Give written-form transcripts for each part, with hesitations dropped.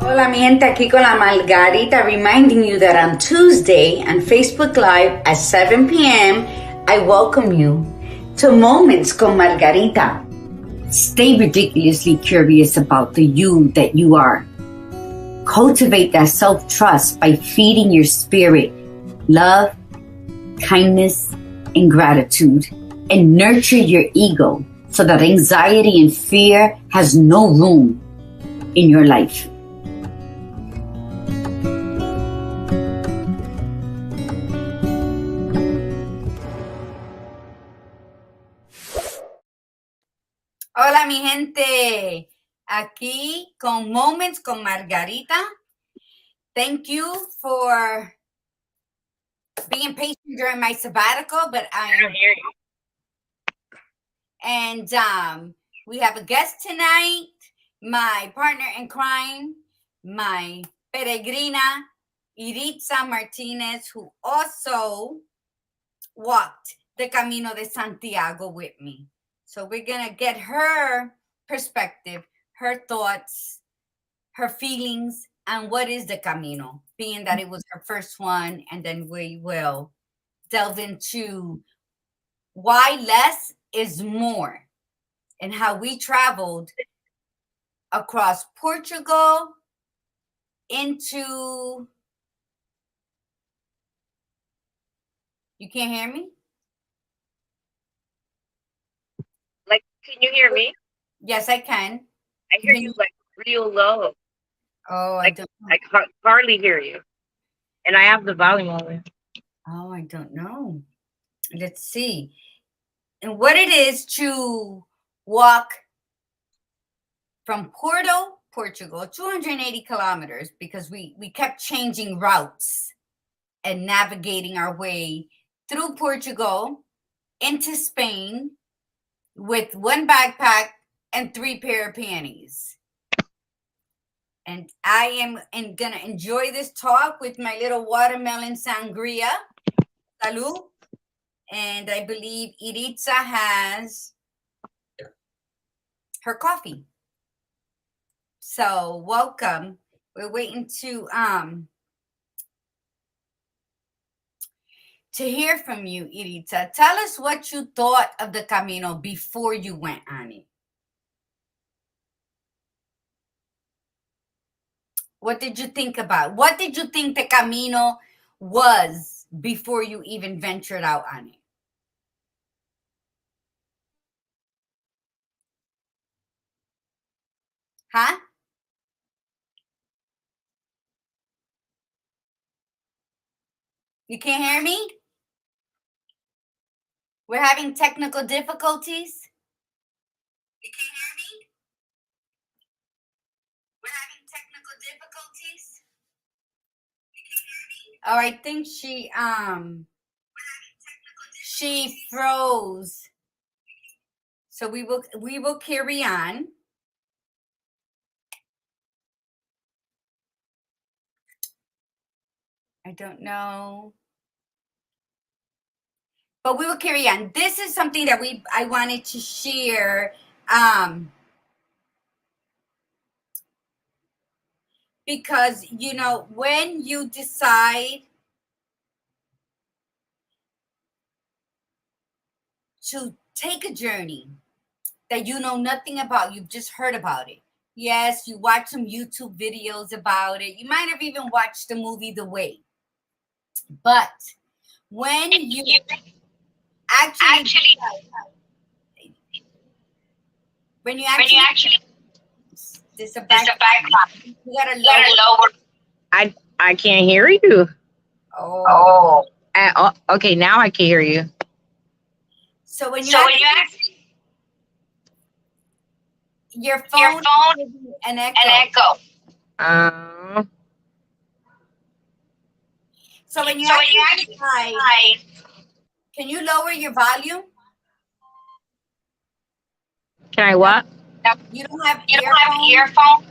Hola mi gente, aquí con la Margarita, reminding you that on Tuesday on Facebook Live at 7 p.m. I welcome you to Moments con Margarita. Stay ridiculously curious about the you that you are. Cultivate that self-trust by feeding your spirit love, kindness, and gratitude, and nurture your ego so that anxiety and fear has no room in your life. Hola mi gente, aquí con Moments con Margarita. Thank you for being patient during my sabbatical, but I don't hear you. And we have a guest tonight, my partner in crime, my peregrina, Iritza Martinez, who also walked the Camino de Santiago with me. So we're going to get her perspective, her thoughts, her feelings, and what is the Camino, being that it was her first one. And then we will delve into why less is more and how we traveled across Portugal into... You can't hear me? Like, can you hear me? Yes, I can. I hear you like real low. Oh, like, I hardly hear you. And I have the volume on. Oh, I don't know. Let's see. And what it is to walk from Porto, Portugal, 280 kilometers, because we kept changing routes and navigating our way through Portugal into Spain with one backpack and 3 pair of panties. And I am gonna enjoy this talk with my little watermelon sangria. Salud. And I believe Iritza has her coffee. So welcome. We're waiting to hear from you, Iritza. Tell us what you thought of the Camino before you went on it. What did you think about? What did you think the Camino was before you even ventured out on it? Huh? You can't hear me? We're having technical difficulties. You can't hear me? We're having technical difficulties. You can't hear me? Oh, I think she froze. So we will carry on. I don't know. But we will carry on. This is something that I wanted to share. Because, you know, when you decide to take a journey that you know nothing about, you've just heard about it. Yes, you watch some YouTube videos about it. You might have even watched the movie The Way. But when you actually there's a background. You gotta lower. I can't hear you. Oh. Okay, now I can hear you. So when you actually your phone an echo. So when you actually can you lower your volume? Can I what? You don't have earphones?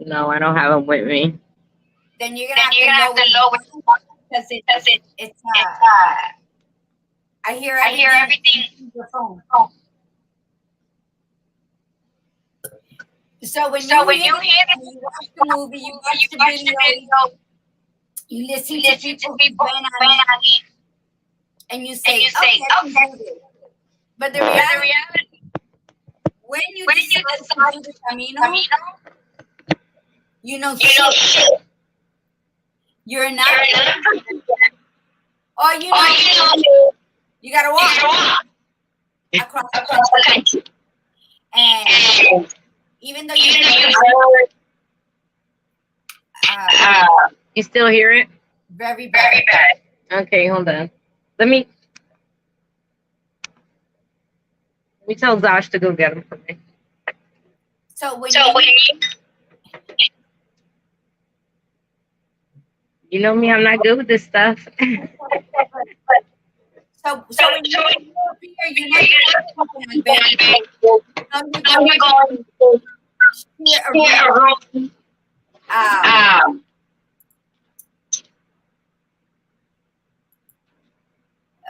No, I don't have them with me. Then you're gonna have to lower because it's I hear everything through your phone. So when So you when hear you hear this, you watch the movie, you watch you the watch the video, video, you you listen to listen to people who've people been who on went it, on it, and you and say, you say, "Okay, I can okay. do this." But the But the reality, reality, when you when you decide to decide do the to camino, Camino, you know you know shit. shit. You're not You're not prepared. prepared. All you All know you know is is you gotta you walk gotta walk across the across the country, country. and And even though even you've though heard, you've heard, uh, you still hear it? very bad. Very bad. Okay, hold on. Let me let me tell Josh to go get him for me. So when So when you, you know me, I'm not good with this stuff. so when you go up here, you know you're gonna keep an albergue. You know you're How going you going to to share a share a room. room? Um, Um,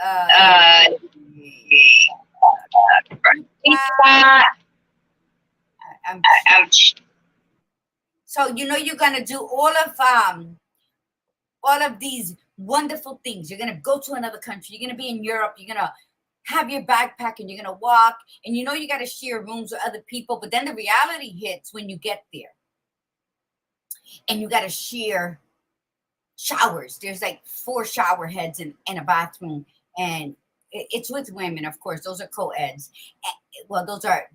uh, uh, pizza. pizza. Um, Um, so you know you're gonna do all of these wonderful things. You're gonna go to another country. You're gonna be in Europe. You're gonna have your backpack and you're gonna walk. And you know you gotta share rooms with other people. But then the reality hits when you get there, and you gotta share showers. There's like 4 shower heads in a bathroom, and it's with women, of course. Those are co-eds. Well, those are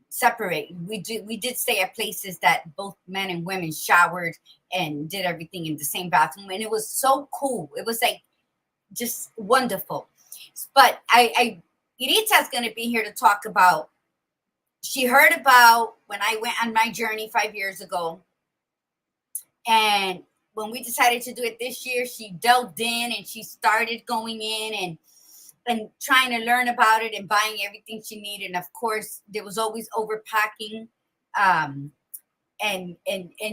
separate. We did stay at places that both men and women showered and did everything in the same bathroom, and it was so cool. It was like just wonderful. But I Irita's gonna be here to talk about. She heard about when I went on my journey 5 years ago, and when we decided to do it this year, she delved in and she started going in and trying to learn about it and buying everything she needed. And of course, there was always overpacking, um, and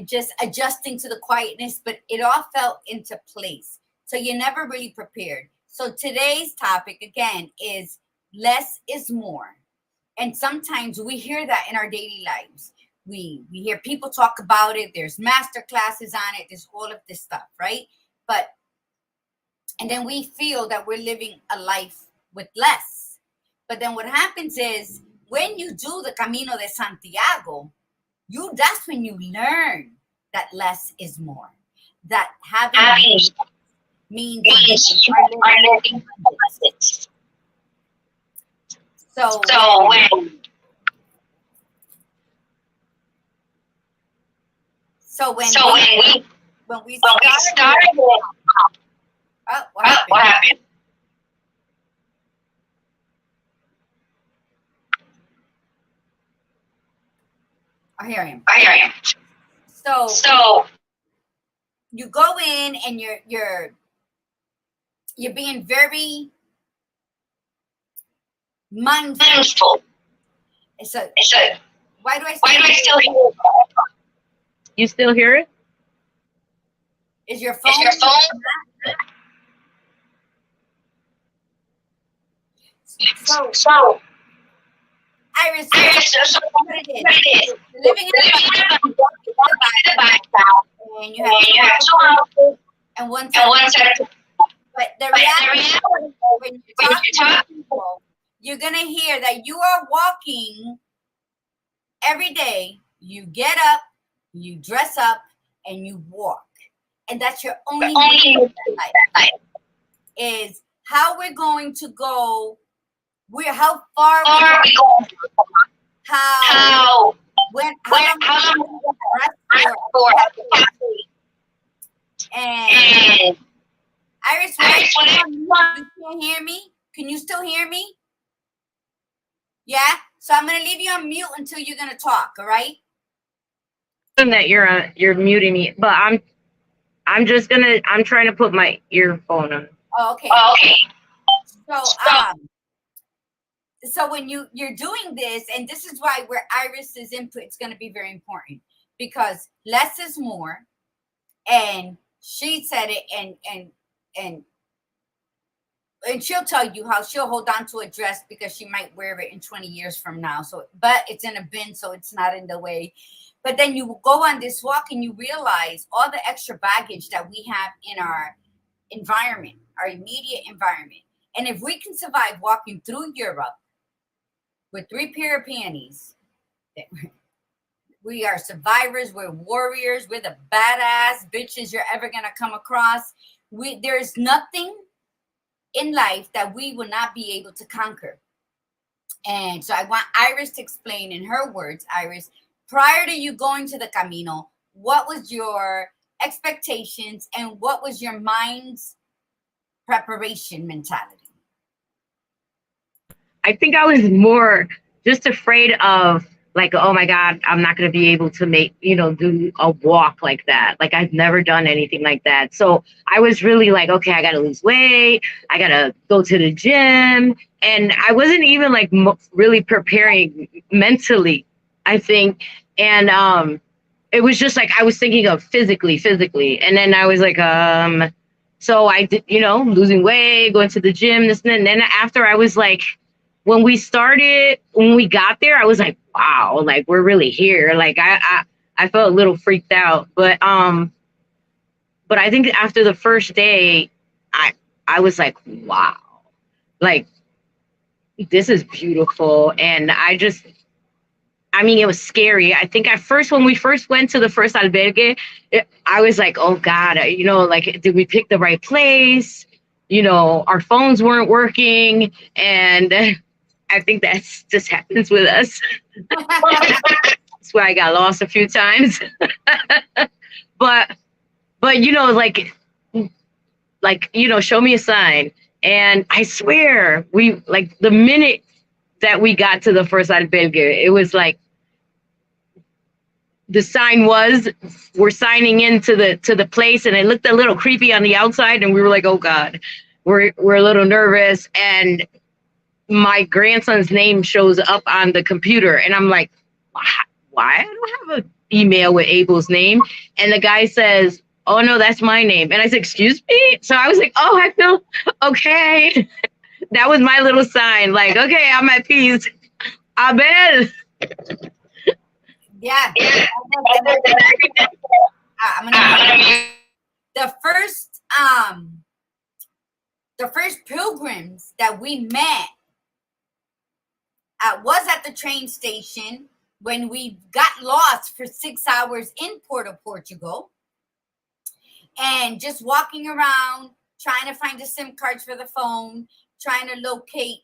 just adjusting to the quietness, but it all fell into place. So you're never really prepared. So today's topic again is less is more. And sometimes we hear that in our daily lives. We hear people talk about it. There's master classes on it. There's all of this stuff, right? But and then we feel that we're living a life with less. But then what happens is when you do the Camino de Santiago, that's when you learn that less is more. That having means means you you are are living living abundance. So so when so when so we when when we we started, started, what happened? what happened? I hear him. I hear you. So So you go in and you're being very mindful. mindful. So So why do I why still do I hear still it? hear it? You still hear it? Is your Is your phone? phone? So So Iris, so what it what is? it is? You're living in a Living you walk into the the back, background, and and you have two houses and one and side. one side. But the But the reality is reality, when you're when talking you to talk, people, you're gonna hear that you are walking every day. You get up, you dress up, and you walk, and that's your the only only movement in life. like Is how we're going to go. How far we far go. we go, How how how long how we long rest for for. And and Iris, when I when tell you, you can't hear me. Can you still hear me? Yeah. So I'm gonna leave you on mute until you're gonna talk. All right. that you're muting me, but I'm trying to put my earphone on. Oh, okay. Oh, okay. So So so when you're doing this, and this is why where Iris's input is gonna be very important, because less is more, and she said it, and and she'll tell you how she'll hold on to a dress because she might wear it in 20 years from now. So, but it's in a bin, so it's not in the way. But then you go on this walk and you realize all the extra baggage that we have in our environment, our immediate environment. And if we can survive walking through Europe with 3 pair of panties, we are survivors, we're warriors, we're the badass bitches you're ever gonna come across. There's nothing in life that we will not be able to conquer. And so I want Iris to explain in her words, Iris, prior to you going to the Camino, what was your expectations and what was your mind's preparation mentality? I think I was more just afraid of like, oh my God, I'm not going to be able to do a walk like that. Like I've never done anything like that. So I was really like, okay, I got to lose weight. I got to go to the gym. And I wasn't even like really preparing mentally, I think. And it was just like, I was thinking of physically. And then I was like, so I did, losing weight, going to the gym, this and then after I was like, when we got there, I was like, wow, like we're really here. Like I felt a little freaked out, but I think after the first day, I was like, wow, like this is beautiful. And it was scary. I think at first, when we first went to the first albergue, I was like, oh God, like, did we pick the right place? Our phones weren't working. And I think that just happens with us. That's where I got lost a few times. but show me a sign. And I swear, we like the minute that we got to the first albergue, it was like the sign was, we're signing into the place, and it looked a little creepy on the outside, and we were like, oh God, we're a little nervous. And my grandson's name shows up on the computer, and I'm like, why? I don't have an email with Abel's name. And the guy says, oh no, that's my name. And I said, excuse me? So I was like, oh, I feel okay. That was my little sign, like, okay, I'm at peace. Abel. Yeah. The first pilgrims that we met was at the train station when we got lost for 6 hours in Portugal, and just walking around trying to find the SIM cards for the phone, trying to locate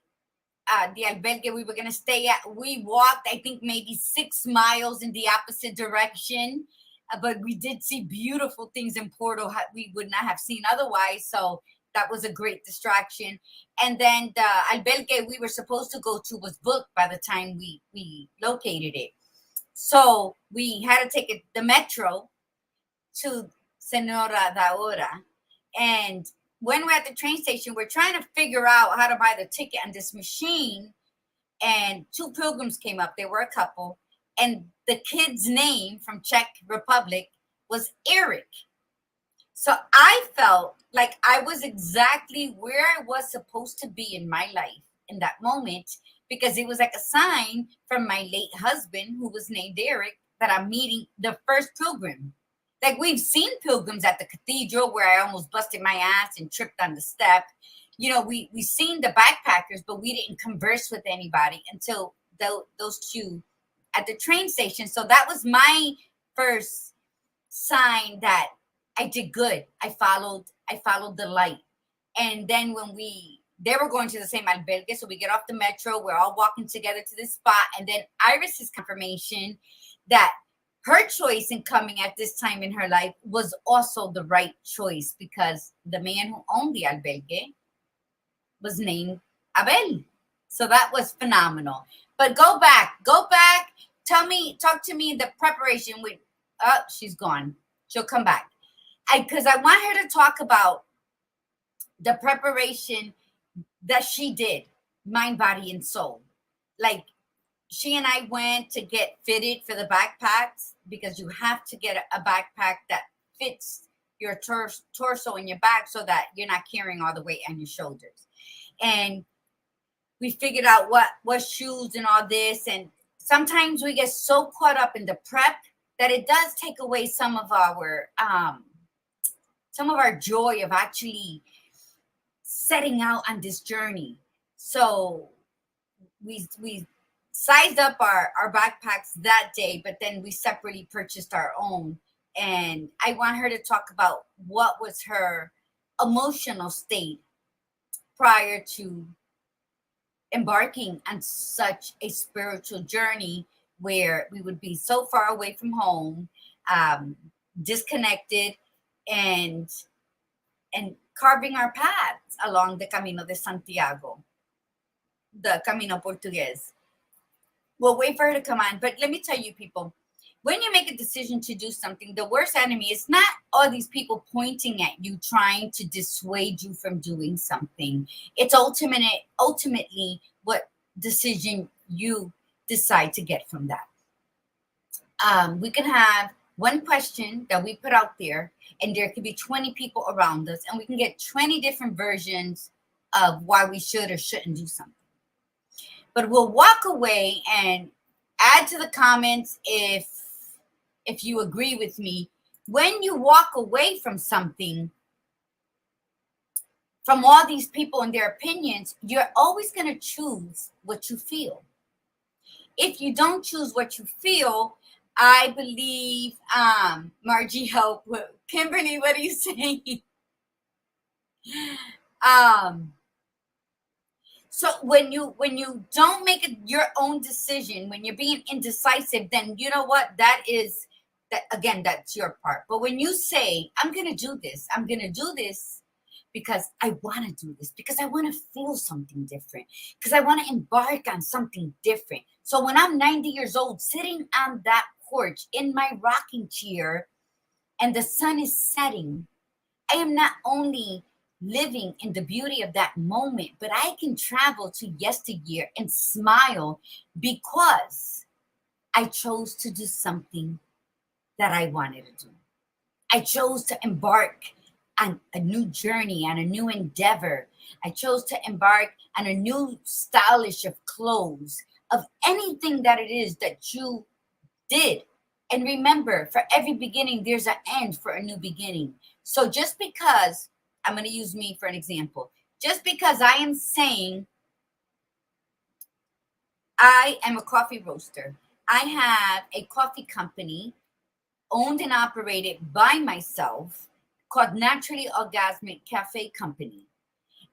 the albergue we were going to stay at. We walked, I think, maybe 6 miles in the opposite direction, but we did see beautiful things in Porto we would not have seen otherwise. So that was a great distraction. And then the albergue we were supposed to go to was booked by the time we located it. So we had to take the metro to Senora da Hora. And when we're at the train station, we're trying to figure out how to buy the ticket on this machine. And 2 pilgrims came up. They were a couple. And the kid's name from Czech Republic was Eric. So I felt like I was exactly where I was supposed to be in my life in that moment, because it was like a sign from my late husband, who was named Eric, that I'm meeting the first pilgrim. Like, we've seen pilgrims at the cathedral where I almost busted my ass and tripped on the step. We've seen the backpackers, but we didn't converse with anybody until those 2 at the train station. So that was my first sign that I did good. I followed the light. And then when they were going to the same albergue, so we get off the metro, we're all walking together to this spot. And then Iris's confirmation that her choice in coming at this time in her life was also the right choice, because the man who owned the albergue was named Abel. So that was phenomenal. But go back, talk to me the preparation with, oh, she's gone. She'll come back. Because I want her to talk about the preparation that she did, mind, body, and soul. Like, she and I went to get fitted for the backpacks, because you have to get a backpack that fits your torso and your back so that you're not carrying all the weight on your shoulders. and we figured out what shoes and all this. And sometimes we get so caught up in the prep that it does take away some of our joy of actually setting out on this journey. So we sized up our backpacks that day, but then we separately purchased our own. And I want her to talk about what was her emotional state prior to embarking on such a spiritual journey where we would be so far away from home, disconnected, and carving our paths along the Camino de Santiago, the Camino Portugués. We'll wait for her to come on, but let me tell you, people, when you make a decision to do something, the worst enemy is not all these people pointing at you, trying to dissuade you from doing something. It's ultimately what decision you decide to get from that. We can have one question that we put out there, and there could be 20 people around us, and we can get 20 different versions of why we should or shouldn't do something. But we'll walk away and add to the comments if you agree with me. When you walk away from something, from all these people and their opinions, you're always going to choose what you feel. If you don't choose what you feel, I believe, Margie, help. Kimberly, what are you saying? So when you don't make your own decision, when you're being indecisive, then you know what? That's your part. But when you say, I'm going to do this because I want to do this, because I want to feel something different, because I want to embark on something different. So when I'm 90 years old, sitting on that porch in my rocking chair and the sun is setting, I am not only living in the beauty of that moment, but I can travel to yesteryear and smile because I chose to do something that I wanted to do. I chose to embark on a new journey, on a new endeavor. I chose to embark on a new stylish of clothes, of anything that it is that you did. And remember, for every beginning, there's an end for a new beginning. So just because, I'm going to use me for an example, just because I am saying I am a coffee roaster, I have a coffee company owned and operated by myself called Naturally Orgasmic Cafe Company.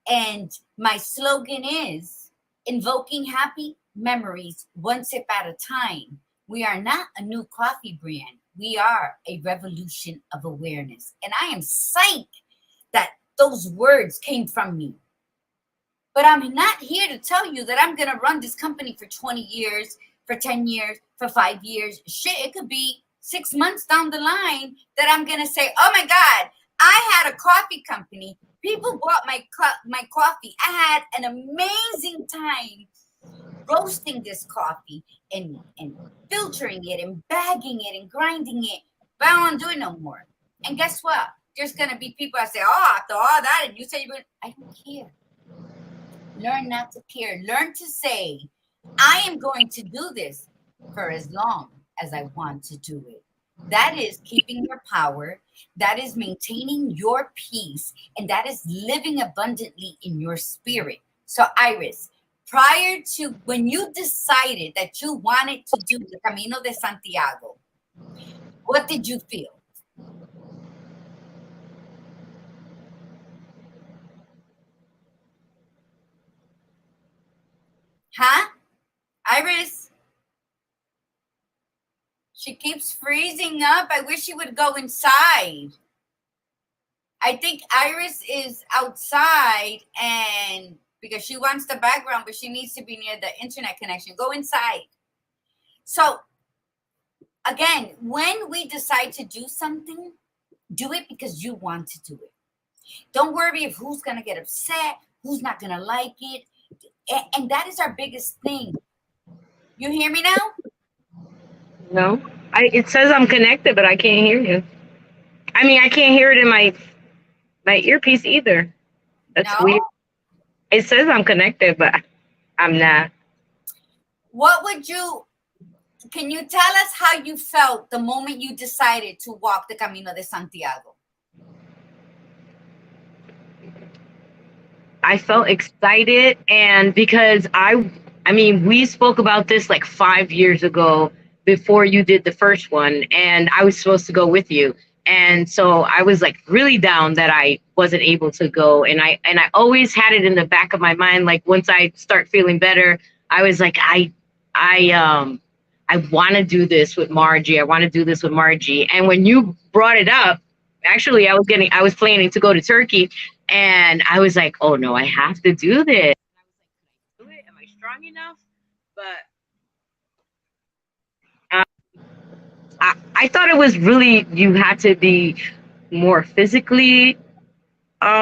And my slogan is invoking happy memories one sip at a time. We are not a new coffee brand. We are a revolution of awareness. And I am psyched that those words came from me. But I'm not here to tell you that I'm going to run this company for 20 years, for 10 years, for 5 years. Shit, it could be 6 months down the line that I'm going to say, oh my God, I had a coffee company. People bought my coffee. I had an amazing time roasting this coffee and filtering it and bagging it and grinding it. But I don't want to do it no more. And guess what? There's going to be people that say, oh, after all that, and you say you're going to, I don't care. Learn not to care. Learn to say, I am going to do this for as long as I want to do it. That is keeping your power. That is maintaining your peace. And that is living abundantly in your spirit. So, Iris, prior to when you decided that you wanted to do the Camino de Santiago, what did you feel? Huh? Iris? She keeps freezing up. I wish she would go inside. I think Iris is outside and because she wants the background, but she needs to be near the internet connection. Go inside. So again, when we decide to do something, do it because you want to do it. Don't worry if who's going to get upset, who's not going to like it. And that is our biggest thing. You hear me now? No, it says I'm connected, but I can't hear you. I mean, I can't hear it in my earpiece either. That's No? weird. It says I'm connected, but I'm not. What would you, can you tell us how you felt the moment you decided to walk the Camino de Santiago? I felt excited, and because I mean, we spoke about this like 5 years ago before you did the first one, and I was supposed to go with you. And so I was like really down that I wasn't able to go, and I always had it in the back of my mind, like once I start feeling better, I was like I I want to do this with Margie. I want to do this with Margie. And when you brought it up, actually I was planning to go to Turkey, and I was like, oh no, I have to do this. Do it? Am I strong enough? But uh, I thought it was really, you had to be more physically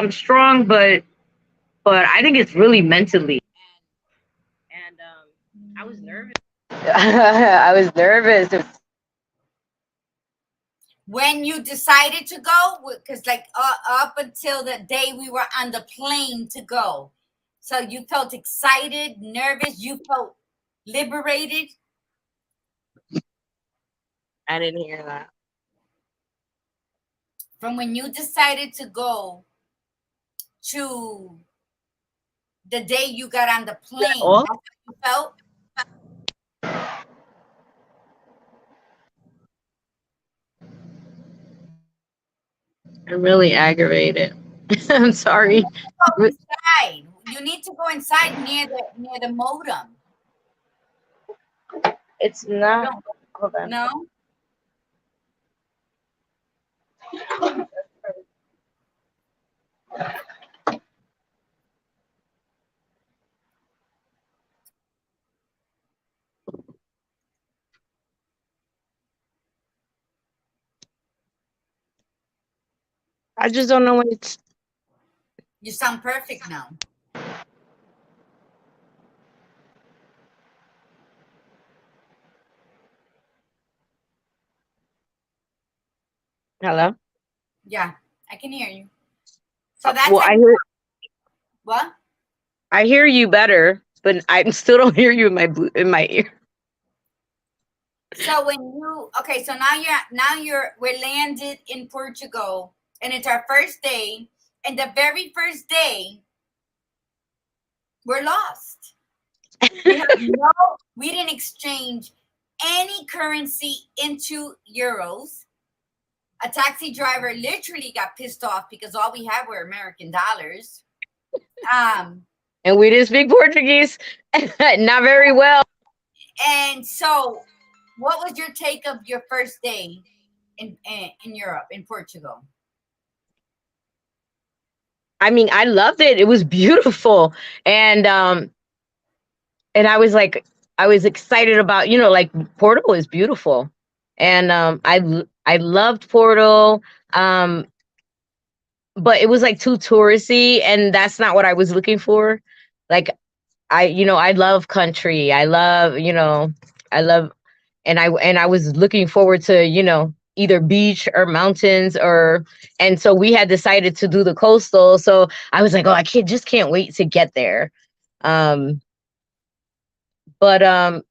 strong, but I think it's really mentally. And I was nervous. I was nervous. When you decided to go, because like up until the day we were on the plane to go, so you felt excited, nervous, you felt liberated I didn't hear that. from when you decided to go to the day you got on the plane. Oh, That's how you felt. I'm really aggravated. I'm You sorry. need to go inside. You need to go inside near the modem. It's You not. don't Hold on. know? I just don't know when it's. You sound perfect now. Hello. Yeah, I can hear you. So that's Well, how you, what? I hear you better, but I still don't hear you in in my ear. So when you, okay, so now we're landed in Portugal, and it's our first day, and the very first day we're lost. We have no, we didn't exchange any currency into euros. A taxi driver literally got pissed off because all we had were American dollars. Um, And we didn't speak Portuguese, not very well. and so what was your take of your first day in Europe, in Portugal? I mean, I loved it. It was beautiful, and and I was excited about, like Portugal is beautiful, and I loved Portugal. Um, but it was like too touristy, and that's not what I was looking for. Like I love country. I love, and I was looking forward to, either beach or mountains, and so we had decided to do the coastal. So I was like, oh, can't wait to get there. Um, but I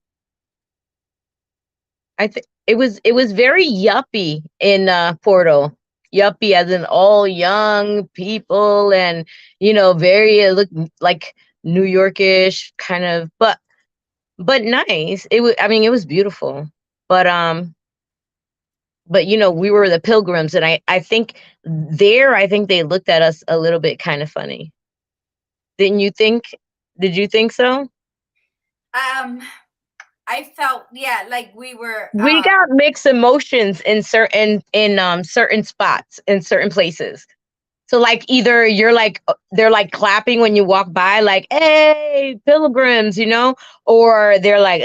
think it was very yuppie in Porto. Yuppie as in all young people, and very look like New Yorkish kind of, but nice. It was, I mean, it was beautiful. But we were the pilgrims, and I think they looked at us a little bit kind of funny. Didn't you think? Did you think so? Um, I felt, yeah, like we were We got mixed emotions in certain spots, in certain places. So like either they're like clapping when you walk by, like, hey, pilgrims, or they're like,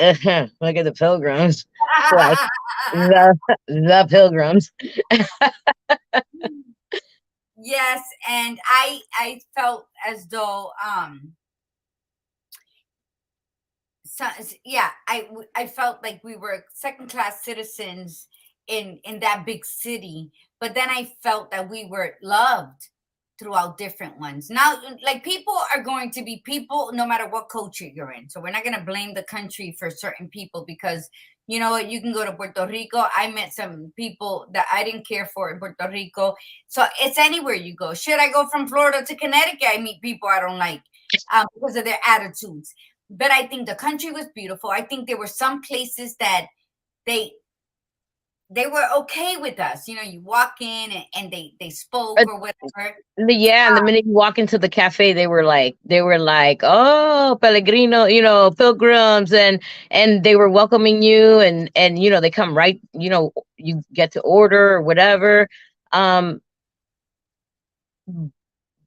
look at the pilgrims. Like the the pilgrims. yes, and I felt as though so, yeah, I felt like we were second class citizens in that big city, but then I felt that we were loved. throughout different ones. Now, like, people are going to be people no matter what culture you're in. So we're not going to blame the country for certain people, because you know what, you can go to Puerto Rico. I met some people that I didn't care for in Puerto Rico. So it's anywhere you go. Should I go from Florida to Connecticut? I meet people I don't like because of their attitudes. But I think the country was beautiful. I think there were some places that they they were okay with us. You know, you walk in and they spoke or whatever. Yeah, and the minute you walk into the cafe, they were like, "Oh, Pellegrino, pilgrims," and they were welcoming you, and they come right, you get to order or whatever. Um,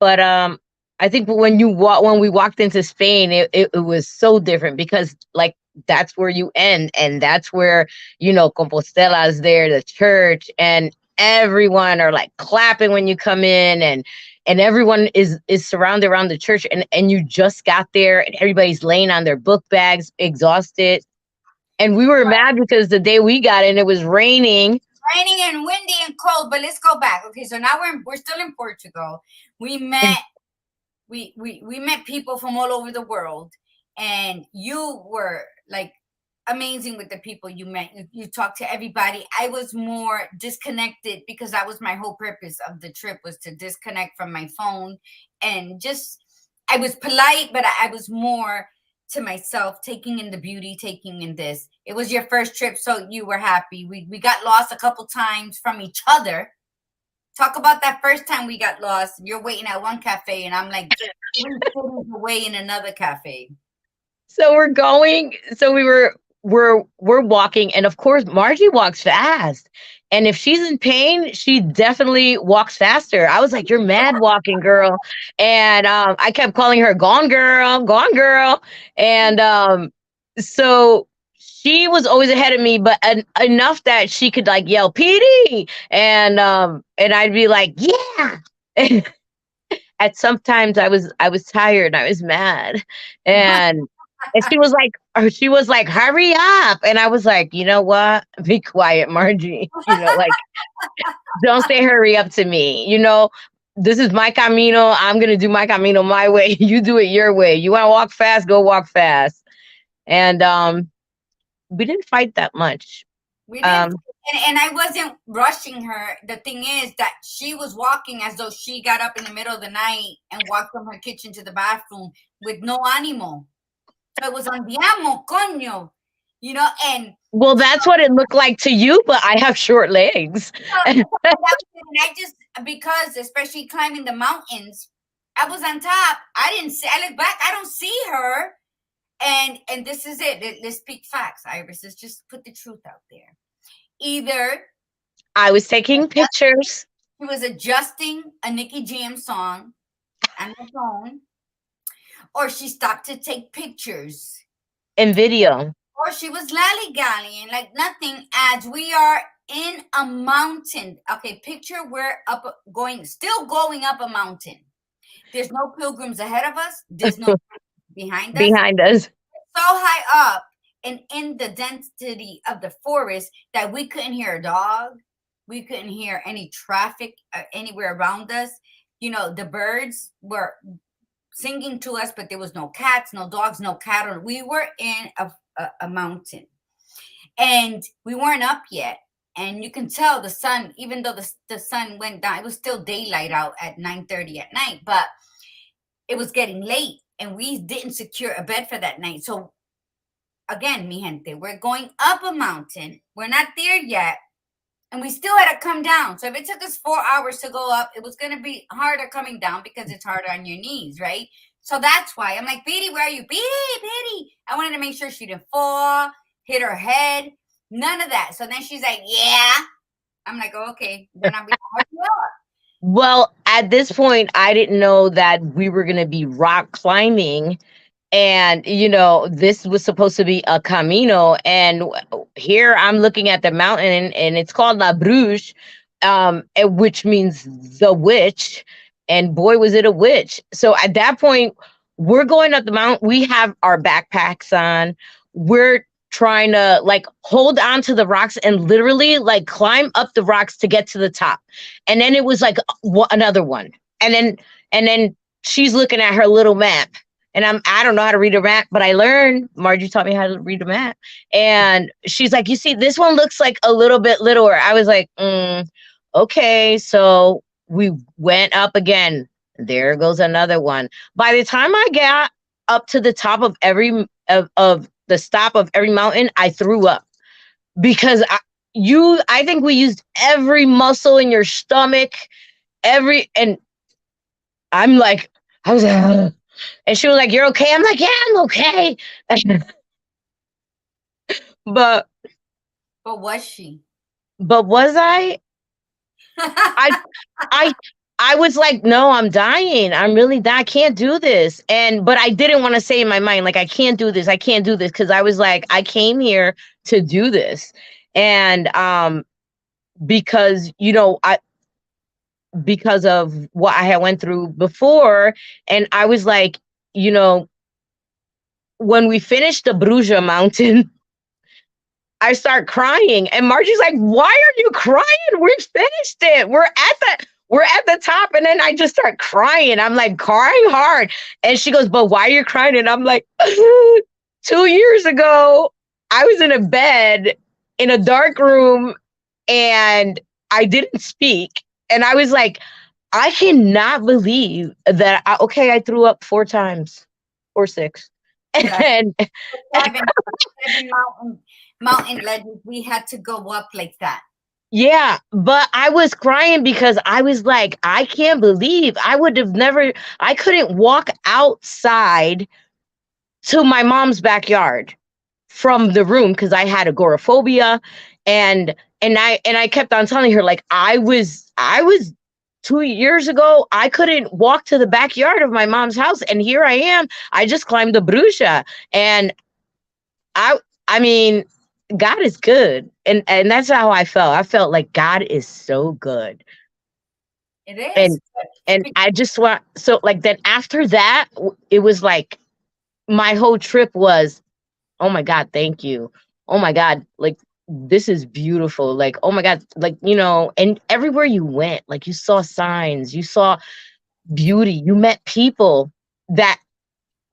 but I think when we walked into Spain, it was so different, because like that's where you end, and that's where Compostela's there, the church, and everyone are like clapping when you come in, and everyone is surrounded around the church, and you just got there, and everybody's laying on their book bags, exhausted, and we were mad because the day we got in, it was raining. Raining and windy and cold. But let's go back. Okay, so now we're still in Portugal. We met we met people from all over the world, and you were like amazing with the people you met. You talked to everybody. I was more disconnected because that was my whole purpose of the trip, was to disconnect from my phone, and just, I was polite, but I was more to myself, taking in the beauty, taking in this. It was your first trip, so you were happy. We got lost a couple times from each other. Talk about that first time we got lost. You're waiting at one cafe, and I'm like 3 cities away in another cafe. So we're walking, and of course Margie walks fast. And if she's in pain, she definitely walks faster. I was like, "You're mad walking, girl." And I kept calling her "gone girl, gone girl." And so she was always ahead of me, but enough that she could like yell "PD," and I'd be like, "Yeah." At sometimes I was tired and I was mad, and she was like, "Hurry up," and I was like, "You know what? Be quiet, Margie." Like, don't say hurry up to me. This is my camino. I'm gonna do my camino my way. You do it your way. You want to walk fast? Go walk fast. And we didn't fight that much. We didn't, and I wasn't rushing her. The thing is that she was walking as though she got up in the middle of the night and walked from her kitchen to the bathroom with no ánimo. So it was andiamo, coño, and Well, that's what it looked like to you, but I have short legs. and I just, because especially climbing the mountains, I was on top. I didn't see. I look back. I don't see her. And this is it. Let's speak facts, Iris. Let's just put the truth out there. Either I was taking pictures. she was adjusting a Nicky Jam song on her phone, or she stopped to take pictures, And video. or she was lollygagging like nothing, as we are in a mountain. Okay, picture we're still going up a mountain. There's no pilgrims ahead of us. There's no behind us. Behind us. So high up and in the density of the forest that we couldn't hear a dog. We couldn't hear any traffic anywhere around us. The birds were singing to us, but there was no cats, no dogs, no cattle. We were in a mountain, and we weren't up yet. And you can tell the sun, even though the sun went down, it was still daylight out at 9:30 at night, but it was getting late, and we didn't secure a bed for that night. So again, mi gente, we're going up a mountain. We're not there yet, and we still had to come down. So if it took us 4 hours to go up, it was going to be harder coming down because it's harder on your knees, right? So that's why I'm like, "Petey, where are you? Petey." I wanted to make sure she didn't fall, hit her head, none of that. So then she's like, "Yeah." I'm like, "Oh, okay, then I'll be Well, at this point, I didn't know that we were going to be rock climbing. And, this was supposed to be a camino. And here I'm looking at the mountain, and it's called La Bruche, which means the witch. And boy, was it a witch. So at that point, we're going up the mountain. We have our backpacks on. We're trying to like hold on to the rocks and literally like climb up the rocks to get to the top. And then it was like another one. and then she's looking at her little map. And I don't know how to read a map, but I learned. Margie taught me how to read a map. And she's like, you see, this one looks like a little bit littler. I was like, okay. So we went up again. There goes another one. By the time I got up to the top of of the stop of every mountain, I threw up because I think we used every muscle in your stomach, and I'm like, I was like, ugh. And she was like, "You're okay." I'm like, "Yeah, I'm okay." but But was she? but was I? I I I was like, "No, I'm dying. I'm really dying. I can't do this." But I didn't want to say in my mind, like, "I can't do this. I can't do this," because I was like, I came here to do this, and because because of what I had went through before, and I was like, you know, when we finished the Bruja Mountain, I start crying, and Margie's like, "Why are you crying? We finished it. We're at the top." And then I just start crying. I'm like crying hard, and she goes, "But why are you crying?" And I'm like, 2 years ago, I was in a bed in a dark room, and I didn't speak, and I was like, I cannot believe that. I threw up 4 times or six, Yeah. and Seven mountain ledges we had to go up like that. yeah, but I was crying because I was like, I can't believe I would have never, I couldn't walk outside to my mom's backyard from the room because I had agoraphobia, and I kept on telling her, like, I was 2 years ago, I couldn't walk to the backyard of my mom's house, and here I am. I just climbed the Bruja, and I I mean, God is good. And that's how I felt. I felt like God is so good. It is. And I just want, so like, then after that, it was like my whole trip was, oh my God, thank you. Oh my God, like, this is beautiful. Like, oh my God, like, and everywhere you went, like, you saw signs, you saw beauty, you met people that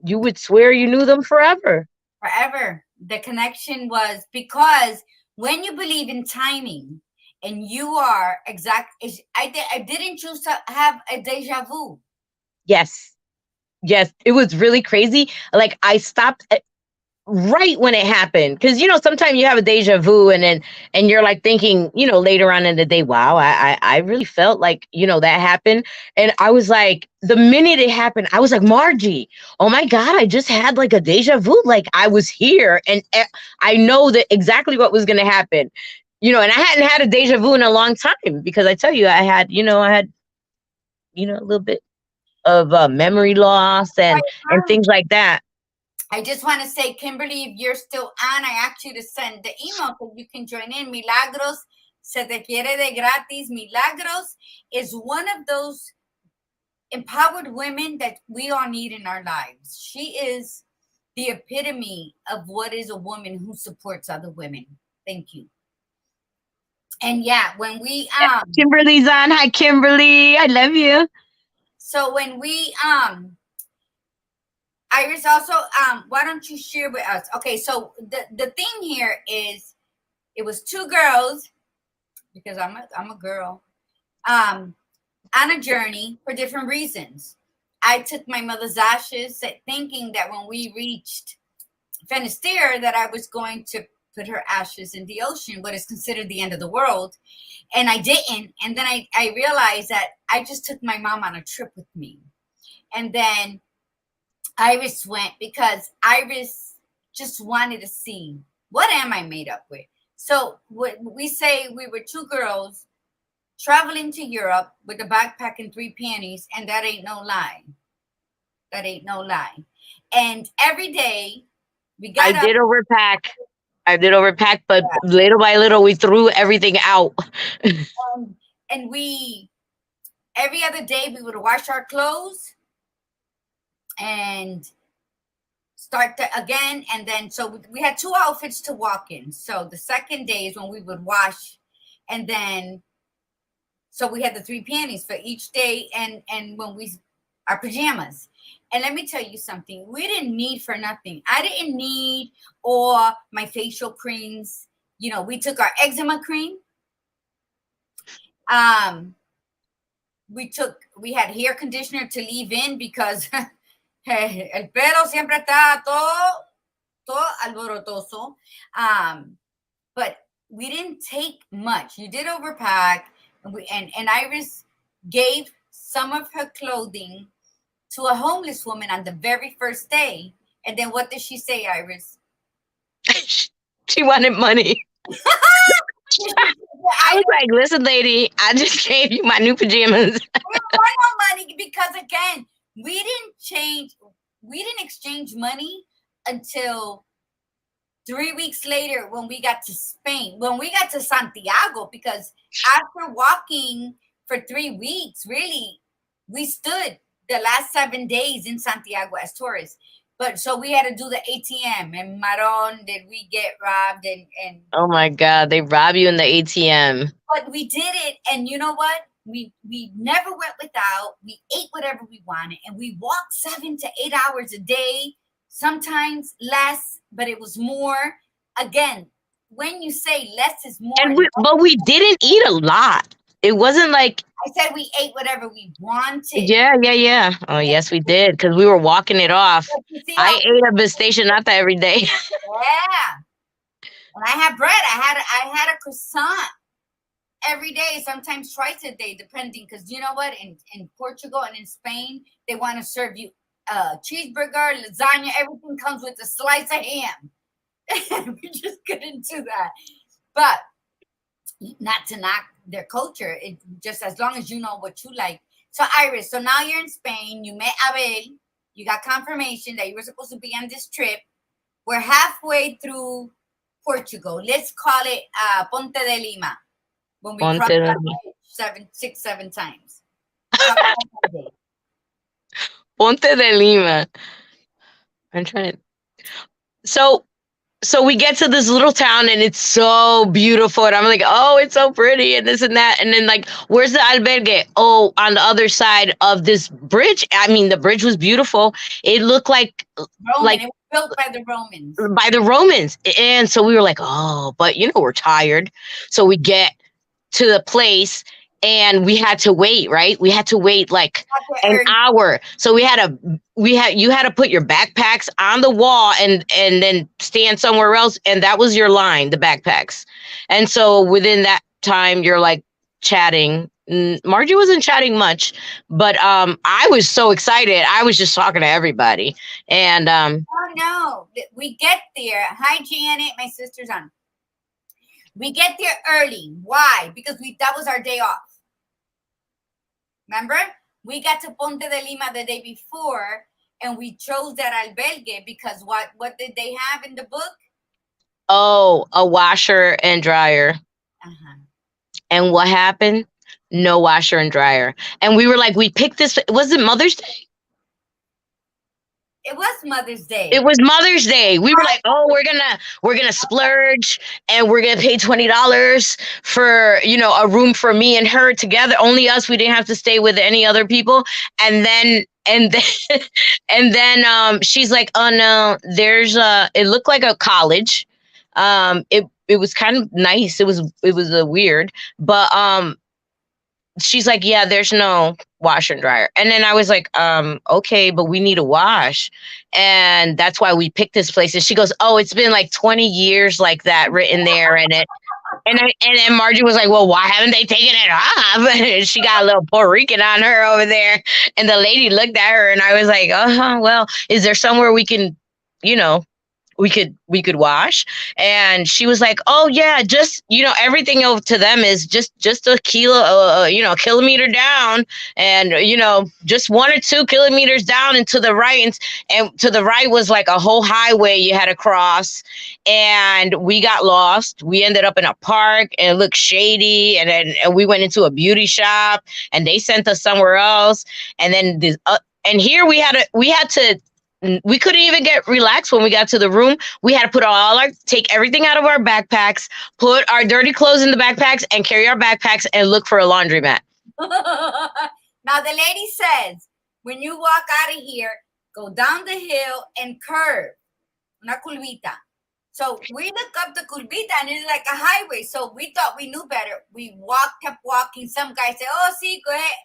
you would swear you knew them forever. Forever. The connection was because when you believe in timing and you are exact, I didn't choose to have a deja vu. Yes. Yes, it was really crazy. Like, I stopped right when it happened, because sometimes you have a deja vu, and you're like thinking, later on in the day, wow, I really felt like that happened. And I was like, the minute it happened, I was like, Margie, oh my God, I just had like a deja vu, like I was here, and I know that exactly what was going to happen. And I hadn't had a deja vu in a long time, because I tell you, I had a little bit of memory loss and things like that. I just want to say, Kimberly, if you're still on, I asked you to send the email so you can join in. Milagros, se te quiere de gratis. Milagros is one of those empowered women that we all need in our lives. She is the epitome of what is a woman who supports other women. Thank you. And yeah, when we Kimberly's on. Hi, Kimberly. I love you. so when we Iris, also why don't you share with us? Okay, so the thing here is, it was two girls, because I'm a girl, on a journey for different reasons. I took my mother's ashes, thinking that when we reached Finisterre that I was going to put her ashes in the ocean, what is considered the end of the world. And I didn't. And then I realized that I just took my mom on a trip with me. And then Iris went because Iris just wanted to see, what am I made up with? So we say we were two girls traveling to Europe with a backpack and 3 panties, and that ain't no lie. That ain't no lie. And every day we got up. I did overpack, but little by little we threw everything out. And every other day we would wash our clothes and start again. And then, so we had 2 outfits to walk in. So the second day is when we would wash, and then So we had the 3 panties for each day, and when we our pajamas. And let me tell you something. We didn't need for nothing. I didn't need or my facial creams. You know, we took our eczema cream. We had hair conditioner to leave in because el pelo siempre está todo alborotoso. But we didn't take much. You did overpack, and Iris gave some of her clothing to a homeless woman on the very first day. And then what did she say, Iris? She wanted money. I was like, listen, lady, I just gave you my new pajamas. We don't want no money because, again, we didn't exchange money until 3 weeks later when we got to Spain, when we got to Santiago, because after walking for 3 weeks, really, we stood the last 7 days in Santiago as tourists. But so we had to do the ATM. And Maron, did we get robbed? And oh my God, they rob you in the ATM. But we did it. And you know what? We never went without. We ate whatever we wanted. And we walked 7 to 8 hours a day, sometimes less, but it was more. Again, when you say less is more. But we didn't eat a lot. It wasn't like. I said we ate whatever we wanted. Yeah. Oh, yes, we did, because we were walking it off. I ate a Bistation nata every day. Yeah. And I had bread. I had a croissant every day, sometimes twice a day, depending. Because you know what? In Portugal and in Spain, they want to serve you cheeseburger, lasagna. Everything comes with a slice of ham. We just couldn't do that. But not to knock their culture, it just as long as you know what you like. So Iris, so now you're in Spain, you met Abel, you got confirmation that you were supposed to be on this trip. We're halfway through Portugal. Let's call it Ponte de Lima. When we crossed that 7 times. Ponte de Lima. I'm trying to. So we get to this little town and it's so beautiful. And I'm like, oh, it's so pretty and this and that. And then like, where's the albergue? Oh, on the other side of this bridge. I mean, the bridge was beautiful. It looked like Roman. It was built by the Romans. By the Romans. And so we were like, oh, but we're tired. So we get to the place and we had to wait, right? We had to wait like an hour. So you had to put your backpacks on the wall and then stand somewhere else. And that was your line, the backpacks. And so within that time, you're like chatting. Margie wasn't chatting much, but I was so excited. I was just talking to everybody. And oh no, we get there. Hi, Janet, my sister's on. We get there early. Why? Because that was our day off. Remember? We got to Ponte de Lima the day before, and we chose that albergue because what did they have in the book? Oh, a washer and dryer. Uh-huh. And what happened? No washer and dryer. And we were like, we picked this. Was it Mother's Day? It was Mother's Day. It was Mother's Day. We were like, oh, we're gonna splurge and we're gonna pay $20 for a room for me and her together. Only us. We didn't have to stay with any other people. And then she's like, oh no, there's it looked like a college. It was kind of nice. It was weird, but she's like, yeah, there's no washer and dryer. And then I was like, okay, but we need a wash. And that's why we picked this place. And she goes, oh, it's been like 20 years like that written there. And then Margie was like, well, why haven't they taken it off? And she got a little Puerto Rican on her over there. And the lady looked at her and I was like, well, is there somewhere we can, we could wash? And she was like, oh yeah, just everything over to them is just a kilometer down, and just 1 or 2 kilometers down and to the right, and to the right was like a whole highway you had to cross. And we got lost. We ended up in a park and it looked shady, and then we went into a beauty shop and they sent us somewhere else. And then and here we had to we couldn't even get relaxed when we got to the room. We had to take everything out of our backpacks, put our dirty clothes in the backpacks, and carry our backpacks and look for a laundromat. Now the lady says, when you walk out of here, go down the hill and curve, una curvita. So we look up the curvita and it's like a highway. So we thought we knew better. We kept walking. Some guy said, oh, sí,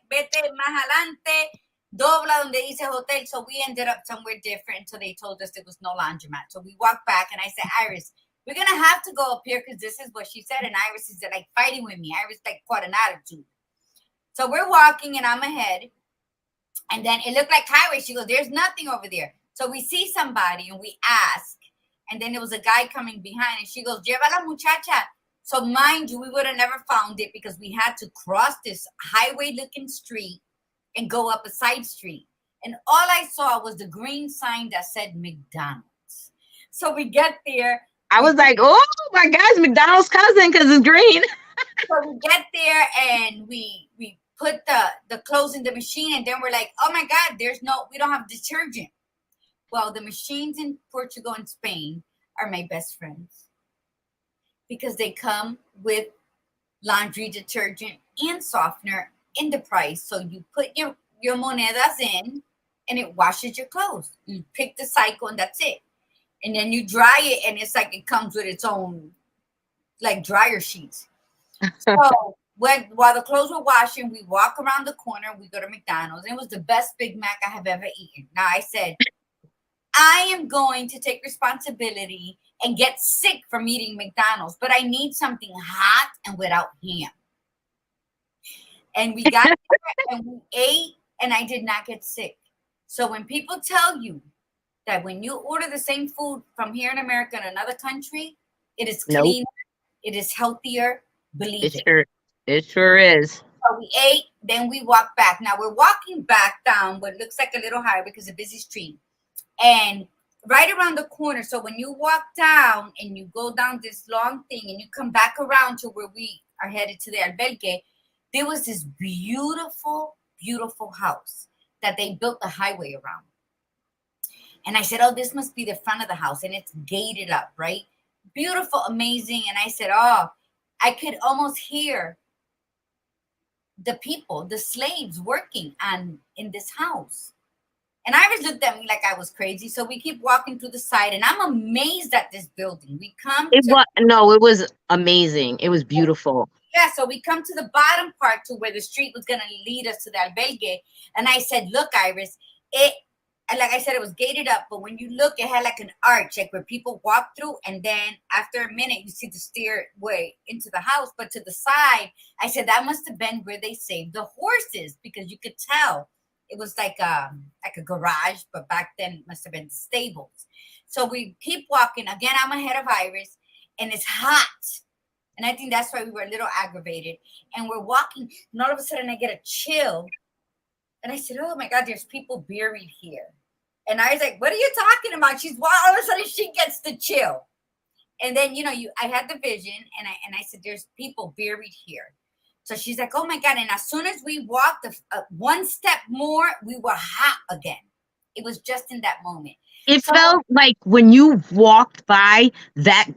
vete más adelante, dobla donde dice hotel. So we ended up somewhere different until they told us there was no laundromat. So we walked back and I said, Iris, we're going to have to go up here because this is what she said. And Iris is like fighting with me. Iris like quite an attitude. So we're walking and I'm ahead. And then it looked like highway. She goes, there's nothing over there. So we see somebody and we ask. And then there was a guy coming behind and she goes, lleva la muchacha. So mind you, we would have never found it because we had to cross this highway looking street and go up a side street. And all I saw was the green sign that said McDonald's. So we get there. I was like, oh my gosh, McDonald's cousin because it's green. So we get there and we put the clothes in the machine and then we're like, oh my God, we don't have detergent. Well, the machines in Portugal and Spain are my best friends because they come with laundry detergent and softener in the price. So you put your monedas in and it washes your clothes. You pick the cycle and that's it. And then you dry it and it's like it comes with its own like dryer sheets. So while the clothes were washing, we walk around the corner, we go to McDonald's. It was the best Big Mac I have ever eaten. Now I said, I am going to take responsibility and get sick from eating McDonald's, but I need something hot and without ham. And we got there and we ate and I did not get sick. So when people tell you that when you order the same food from here in America in another country, it is cleaner, it is healthier, believe it. It sure is. So we ate, then we walked back. Now we're walking back down what looks like a little higher because it's a busy street. And right around the corner, so when you walk down and you go down this long thing and you come back around to where we are headed to the albergue, there was this beautiful, beautiful house that they built the highway around. And I said, oh, this must be the front of the house. And it's gated up, right? Beautiful, amazing. And I said, oh, I could almost hear the people, the slaves working in this house. And Iris looked at me like I was crazy. So we keep walking to the side and I'm amazed at this building. It was amazing. It was beautiful. Yeah, so we come to the bottom part to where the street was going to lead us to the albergue. And I said, look, Iris, like I said, it was gated up. But when you look, it had like an arch, like where people walk through. And then after a minute, you see the stairway into the house. But to the side, I said, that must have been where they saved the horses because you could tell. It was like a garage, but back then it must have been stables. So we keep walking. Again, I'm ahead of Iris, and it's hot. And I think that's why we were a little aggravated. And we're walking, and all of a sudden I get a chill. And I said, oh my God, there's people buried here. And I was like, what are you talking about? All of a sudden she gets the chill. And then, I had the vision, and I said, there's people buried here. So she's like, oh my God. And as soon as we walked one step more, we were hot again. It was just in that moment. It felt like when you walked by that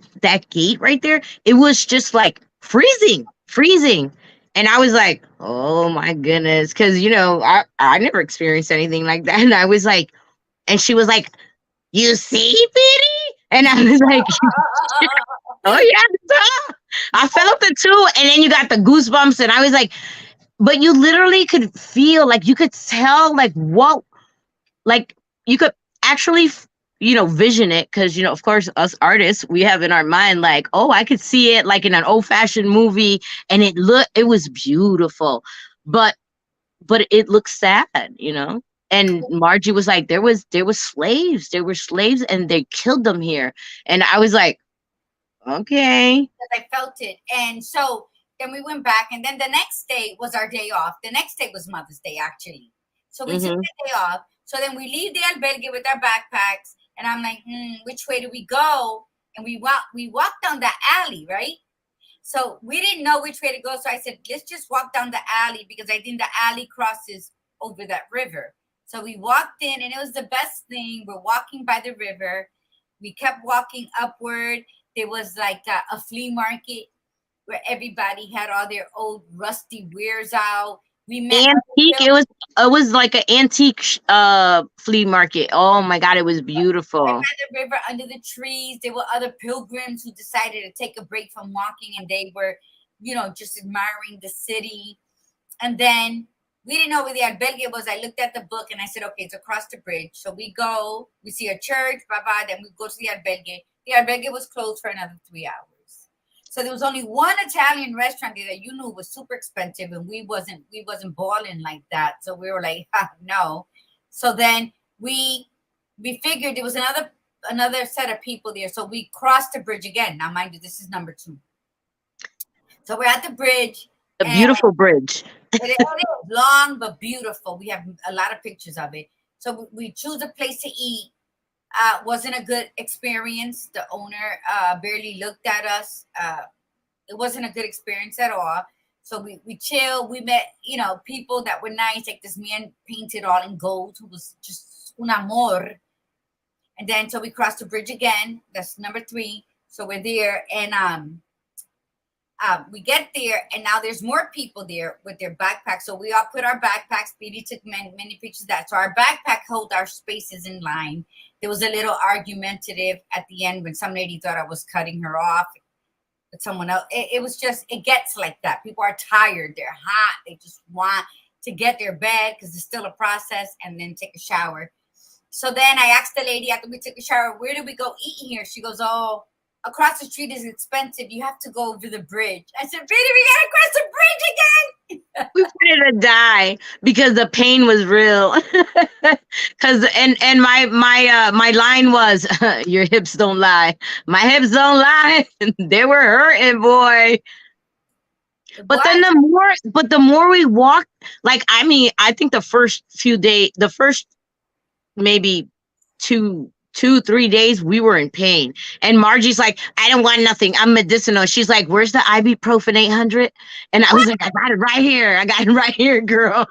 gate right there, it was just like freezing. And I was like, oh my goodness. Cause I never experienced anything like that. And I was like, and she was like, you see, Petey? And I was like, oh yeah, I felt it too. And then you got the goosebumps and I was like, but you literally could feel, like you could tell, like what, like you could actually, vision it. Cause of course us artists, we have in our mind, like, oh, I could see it like in an old fashioned movie and it was beautiful, but it looked sad, And Margie was like, there was slaves and they killed them here. And I was like, okay. I felt it. And so then we went back, and then the next day was our day off. The next day was Mother's Day, actually. So we took the day off. So then we leave the albergue with our backpacks, and I'm like, which way do we go? And we walked down the alley, right? So we didn't know which way to go. So I said, let's just walk down the alley because I think the alley crosses over that river. So we walked in, and it was the best thing. We're walking by the river. We kept walking upward. There was like a flea market where everybody had all their old rusty wares out. We met Antique. It was like an antique flea market. Oh my god, it was right beautiful. by the river under the trees. There were other pilgrims who decided to take a break from walking, and they were, just admiring the city. And then we didn't know where the albergue was. I looked at the book and I said, okay, it's across the bridge. So we go, we see a church, bye bye. Then we go to the albergue. The albergue was closed for another 3 hours. So there was only one Italian restaurant there that was super expensive, and we wasn't balling like that. So we were like, no. So then we figured there was another set of people there. So we crossed the bridge again. Now, mind you, this is number 2. So we're at the bridge. A beautiful bridge. It is long but beautiful. We have a lot of pictures of it. So we choose a place to eat. Wasn't a good experience. The owner barely looked at us. It wasn't a good experience at all. So we chilled. We met, people that were nice. Like this man painted all in gold who was just un amor. And then so we crossed the bridge again. That's number 3. So we're there, and we get there, and now there's more people there with their backpacks. So we all put our backpacks. Petey took many pictures of that. So our backpack hold our spaces in line. There was a little argumentative at the end when some lady thought I was cutting her off with someone else. It was just, it gets like that. People are tired. They're hot. They just want to get their bed because it's still a process, and then take a shower. So then I asked the lady after we took a shower, where do we go eating here? She goes, oh, across the street is expensive. You have to go over the bridge. I said, really? We got to cross the bridge again? We wanted to die because the pain was real. Cause and my line was, your hips don't lie. My hips don't lie. They were hurting, boy. But then the more we walked, like, I mean, I think the first maybe 2-3 days, we were in pain. And Margie's like, I don't want nothing. I'm medicinal. She's like, where's the ibuprofen 800? And I was like, I got it right here. I got it right here, girl.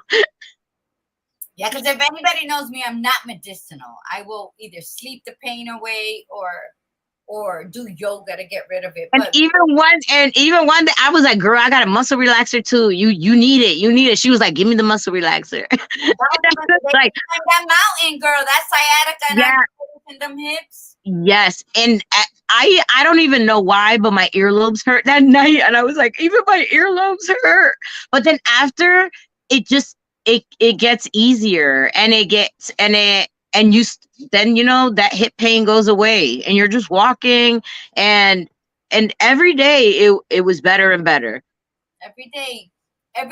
Yeah, because if anybody knows me, I'm not medicinal. I will either sleep the pain away or do yoga to get rid of it. And But even one day, I was like, girl, I got a muscle relaxer too. You need it. You need it. She was like, give me the muscle relaxer. like that mountain, girl, that sciatica and yeah. Them hips. Yes. And I don't even know why, but my earlobes hurt that night. And I was like, even my earlobes hurt. But then after, it just it gets easier, and then that hip pain goes away, and you're just walking, and every day it was better and better. Every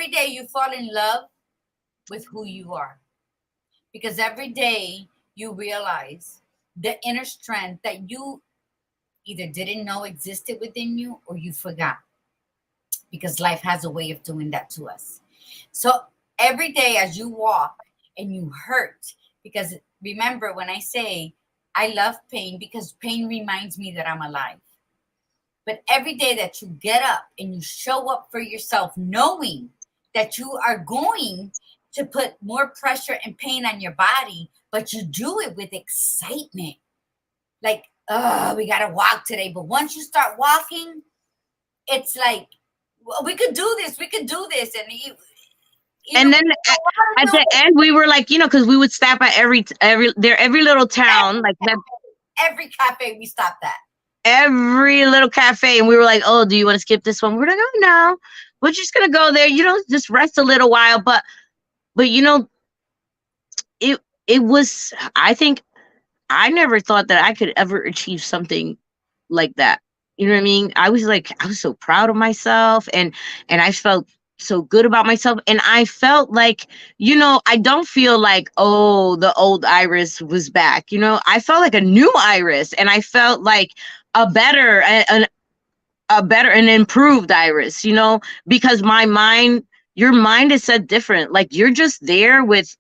day you fall in love with who you are, because every day you realize the inner strength that you either didn't know existed within you or you forgot, because life has a way of doing that to us. So every day as you walk and you hurt, because remember when I say I love pain, because pain reminds me that I'm alive. But every day that you get up and you show up for yourself, knowing that you are going to put more pressure and pain on your body, but you do it with excitement. Like, oh, we got to walk today. But once you start walking, it's like, well, we could do this. And then at the end, we were like, because we would stop at every little town, like that. Every cafe we stopped at. Every little cafe, and we were like, oh, do you want to skip this one? We're like, oh no, we're just gonna go there, just rest a little while. But it was, I think, I never thought that I could ever achieve something like that. You know what I mean? I was so proud of myself, and I felt so good about myself, and I felt like, I don't feel like, oh, the old Iris was back. I felt like a new Iris, and I felt like a better and improved Iris, because your mind is set different. Like, you're just there with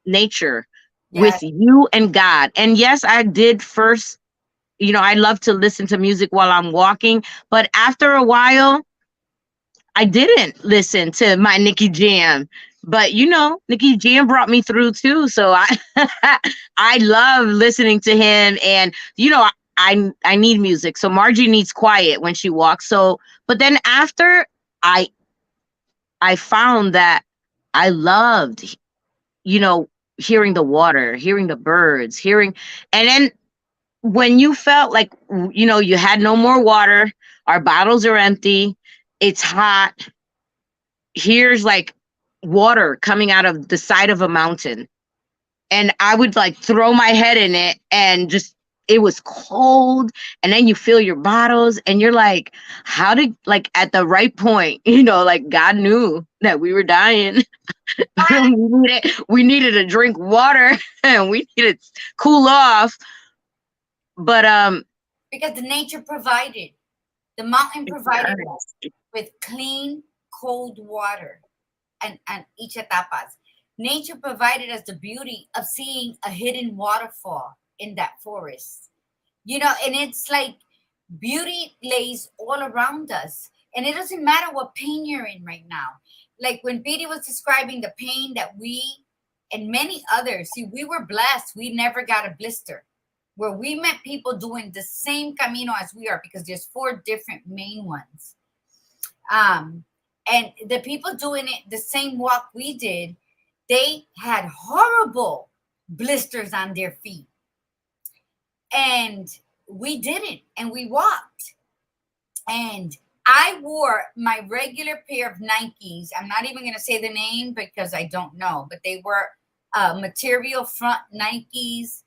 nature, with you and God. And yes, I did first, I love to listen to music while I'm walking, but after a while, I didn't listen to my Nicki Jam. But you know, Nikki Jam brought me through too. So I I love listening to him. And you know, I need music. So Margie needs quiet when she walks. So but then after I I found that I loved, you know, hearing the water, hearing the birds, hearing, and then when you felt like, you know, you had no more water, our bottles are empty, it's hot, here's like water coming out of the side of a mountain, and I would like throw my head in it and just, it was cold, and then you fill your bottles and you're like, how did, like at the right point, you know, like God knew that we were dying. We needed to drink water and we needed to cool off. But Because the nature provided, the mountain provided us with clean, cold water and each etapas. Nature provided us the beauty of seeing a hidden waterfall in that forest. You know, and it's like beauty lays all around us. And it doesn't matter what pain you're in right now. Like when Petey was describing the pain that we and many others, see, we were blessed. We never got a blister. Where we met people doing the same camino as we are, because there's 4 different main ones. And the people doing it the same walk we did, they had horrible blisters on their feet. And we didn't, and we walked. And I wore my regular pair of Nikes. I'm not even going to say the name because I don't know, but they were material front Nikes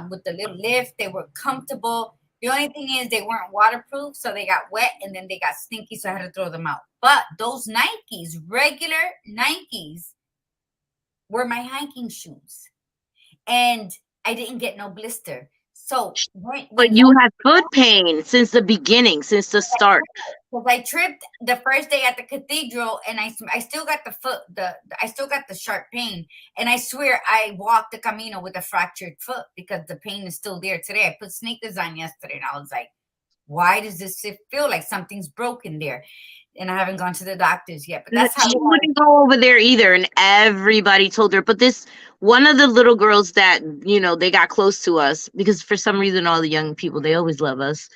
with the little lift. They were comfortable. The only thing is they weren't waterproof, so they got wet and then they got stinky, so I had to throw them out. But those Nikes, regular Nikes, were my hiking shoes. And I didn't get no blister. So but you had foot pain since the beginning, since the start. because I tripped the first day at the cathedral, and I still got the foot, I still got the sharp pain, and I swear I walked the Camino with a fractured foot because the pain is still there today. I put sneakers on yesterday, and I was like, why does this feel like something's broken there? And I haven't gone to the doctors yet, but that's how She wouldn't go over there either, and everybody told her. But this one of the little girls that, you know, they got close to us because for some reason all the young people, they always love us.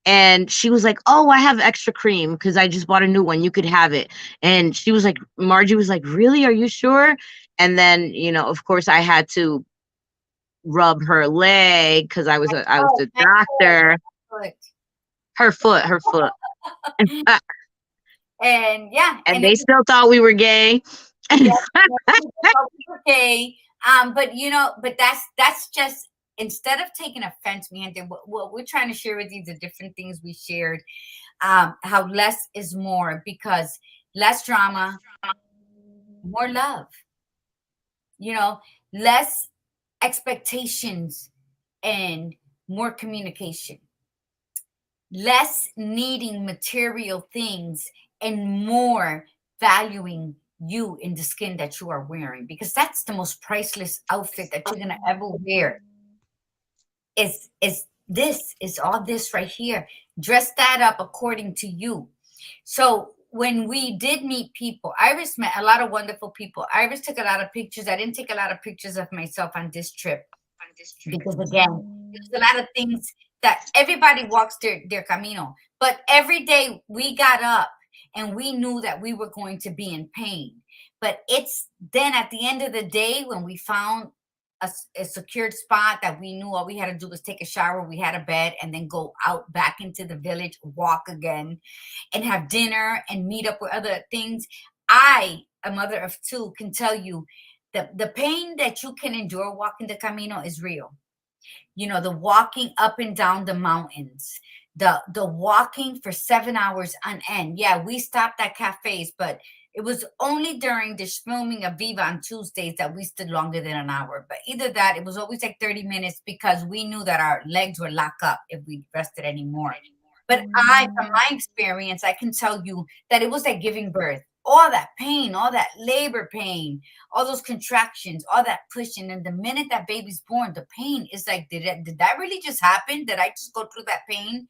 And she was like, oh, I have extra cream because I just bought a new one, you could have it. And she was like, Margie was like, really, are you sure? And then, you know, of course I had to rub her leg because I was a doctor. Her foot. And yeah, And they still thought we were gay. yeah, okay. But you know, but that's just, instead of taking offense, mi gente, what we're trying to share with you, the different things we shared, how less is more, because less drama, more love, you know, less expectations and more communication, less needing material things and more valuing you in the skin that you are wearing, because that's the most priceless outfit that you're gonna ever wear. Is this, is all this right here. Dress that up according to you. So when we did meet people, Iris met a lot of wonderful people. Iris took a lot of pictures. I didn't take a lot of pictures of myself on this trip because again, there's a lot of things that everybody walks their camino. But every day we got up and we knew that we were going to be in pain. But it's then at the end of the day when we found a secured spot that we knew all we had to do was take a shower, we had a bed, and then go out back into the village, walk again, and have dinner and meet up with other things. I, a mother of 2, can tell you that the pain that you can endure walking the Camino is real. You know, the walking up and down the mountains, the walking for 7 hours on end. Yeah, we stopped at cafes, but it was only during the filming of Viva on Tuesdays that we stood longer than an hour. But either that, it was always like 30 minutes because we knew that our legs would lock up if we rested anymore. But from my experience, I can tell you that it was like giving birth. All that pain, all that labor pain, all those contractions, all that pushing. And the minute that baby's born, the pain is like, did that really just happen? Did I just go through that pain?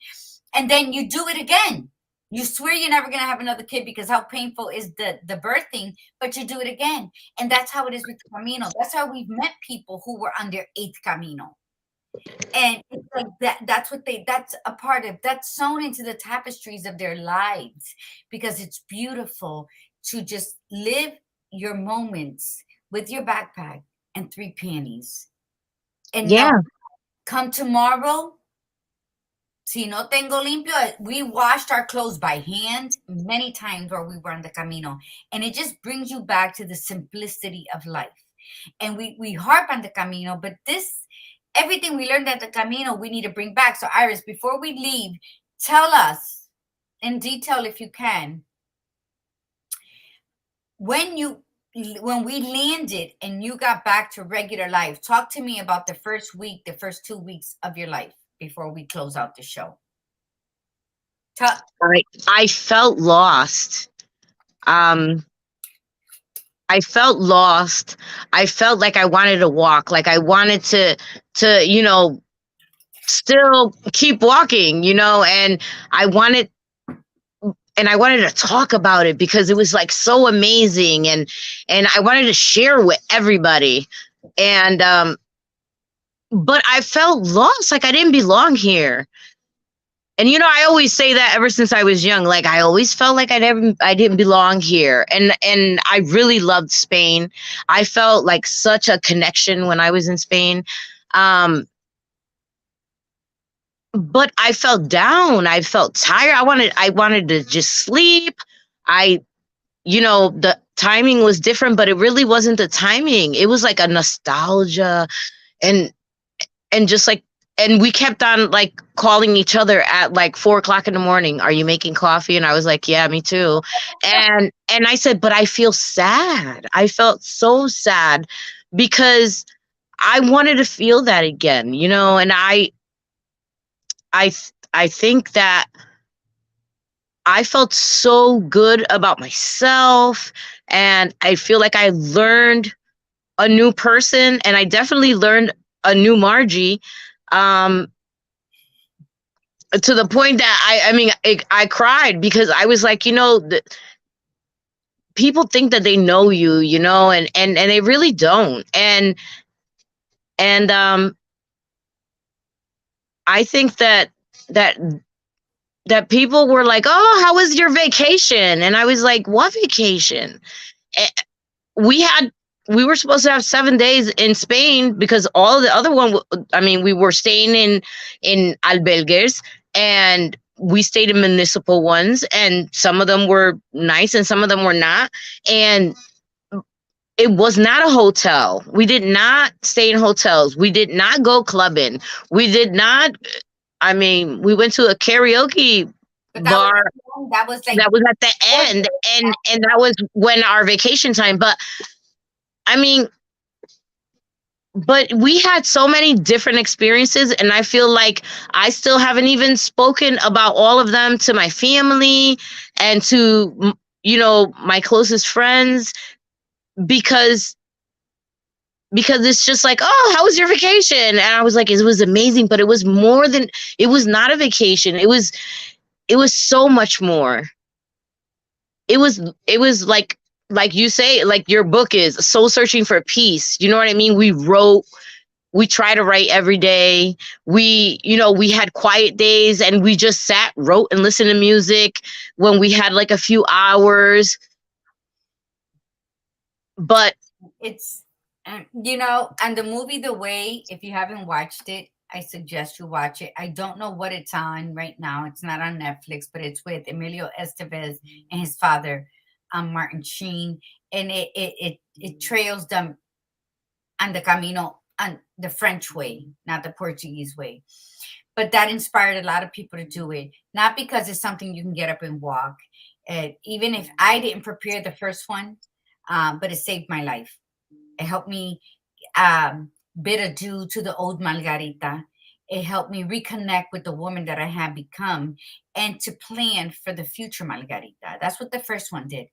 And then you do it again. You swear you're never gonna have another kid because how painful is the birthing, but you do it again. And that's how it is with Camino. That's how we've met people who were on their eighth Camino. And it's like that's what that's a part of, that's sewn into the tapestries of their lives, because it's beautiful to just live your moments with your backpack and three panties. And no, Yeah. come tomorrow, si no tengo limpio, we washed our clothes by hand many times while we were on the Camino. And it just brings you back to the simplicity of life. And we harp on the Camino, but this, everything we learned at the Camino, we need to bring back. So, Iris, before we leave, tell us in detail, if you can, when you when we landed and you got back to regular life. Talk to me about the first week, the first 2 weeks of your life before we close out the show. I felt lost. Um, I felt lost. I felt like I wanted to walk, like I wanted to, still keep walking, I wanted I wanted to talk about it because it was like so amazing, and I wanted to share with everybody. And but I felt lost, like I didn't belong here. And I always say that ever since I was young, like I always felt like I didn't belong here. And I really loved Spain. I felt like such a connection when I was in Spain. But I felt down. I felt tired. I wanted to just sleep. I the timing was different, but it really wasn't the timing. It was like a nostalgia, and just like, and we kept on like calling each other at like 4 o'clock in the morning. Are you making coffee? And I was like, yeah, me too. And I said, but I feel sad. I felt so sad because I wanted to feel that again, and I think that I felt so good about myself, and I feel like I learned a new person, and I definitely learned a new Margie, um, to the point that I mean, I cried because I was like, people think that they know you, and they really don't. And I think that that people were like, "Oh, how was your vacation?" And I was like, "What vacation?" Eh, We had we were supposed to have 7 days in Spain because all the other I mean, we were staying in albergues, and we stayed in municipal ones, and some of them were nice and some of them were not. And it was not a hotel. We did not stay in hotels. We did not go clubbing. We did not. I mean, we went to a karaoke But bar that was like that was at the end, and that was when our vacation time. But I mean, but we had so many different experiences, and I feel like I still haven't even spoken about all of them to my family and to my closest friends, because it's just like, oh, how was your vacation? And I was like, it was amazing, but it was more than, it was not a vacation. It was so much more. It was like you say, like your book is Soul Searching for Peace. You know what I mean? We try to write every day. We had quiet days, and we just sat, wrote, and listened to music when we had like a few hours. But it's and the movie The Way, if you haven't watched it, I suggest you watch it. I don't know what it's on right now. It's not on Netflix, but it's with Emilio Estevez and his father, Martin Sheen, and it trails them on the Camino, on the French way, not the Portuguese way. But that inspired a lot of people to do it, not because it's something you can get up and walk. Even if I didn't prepare the first one, but it saved my life. It helped me bid adieu to the old Margarita. It helped me reconnect with the woman that I had become and to plan for the future Margarita. That's what the first one did.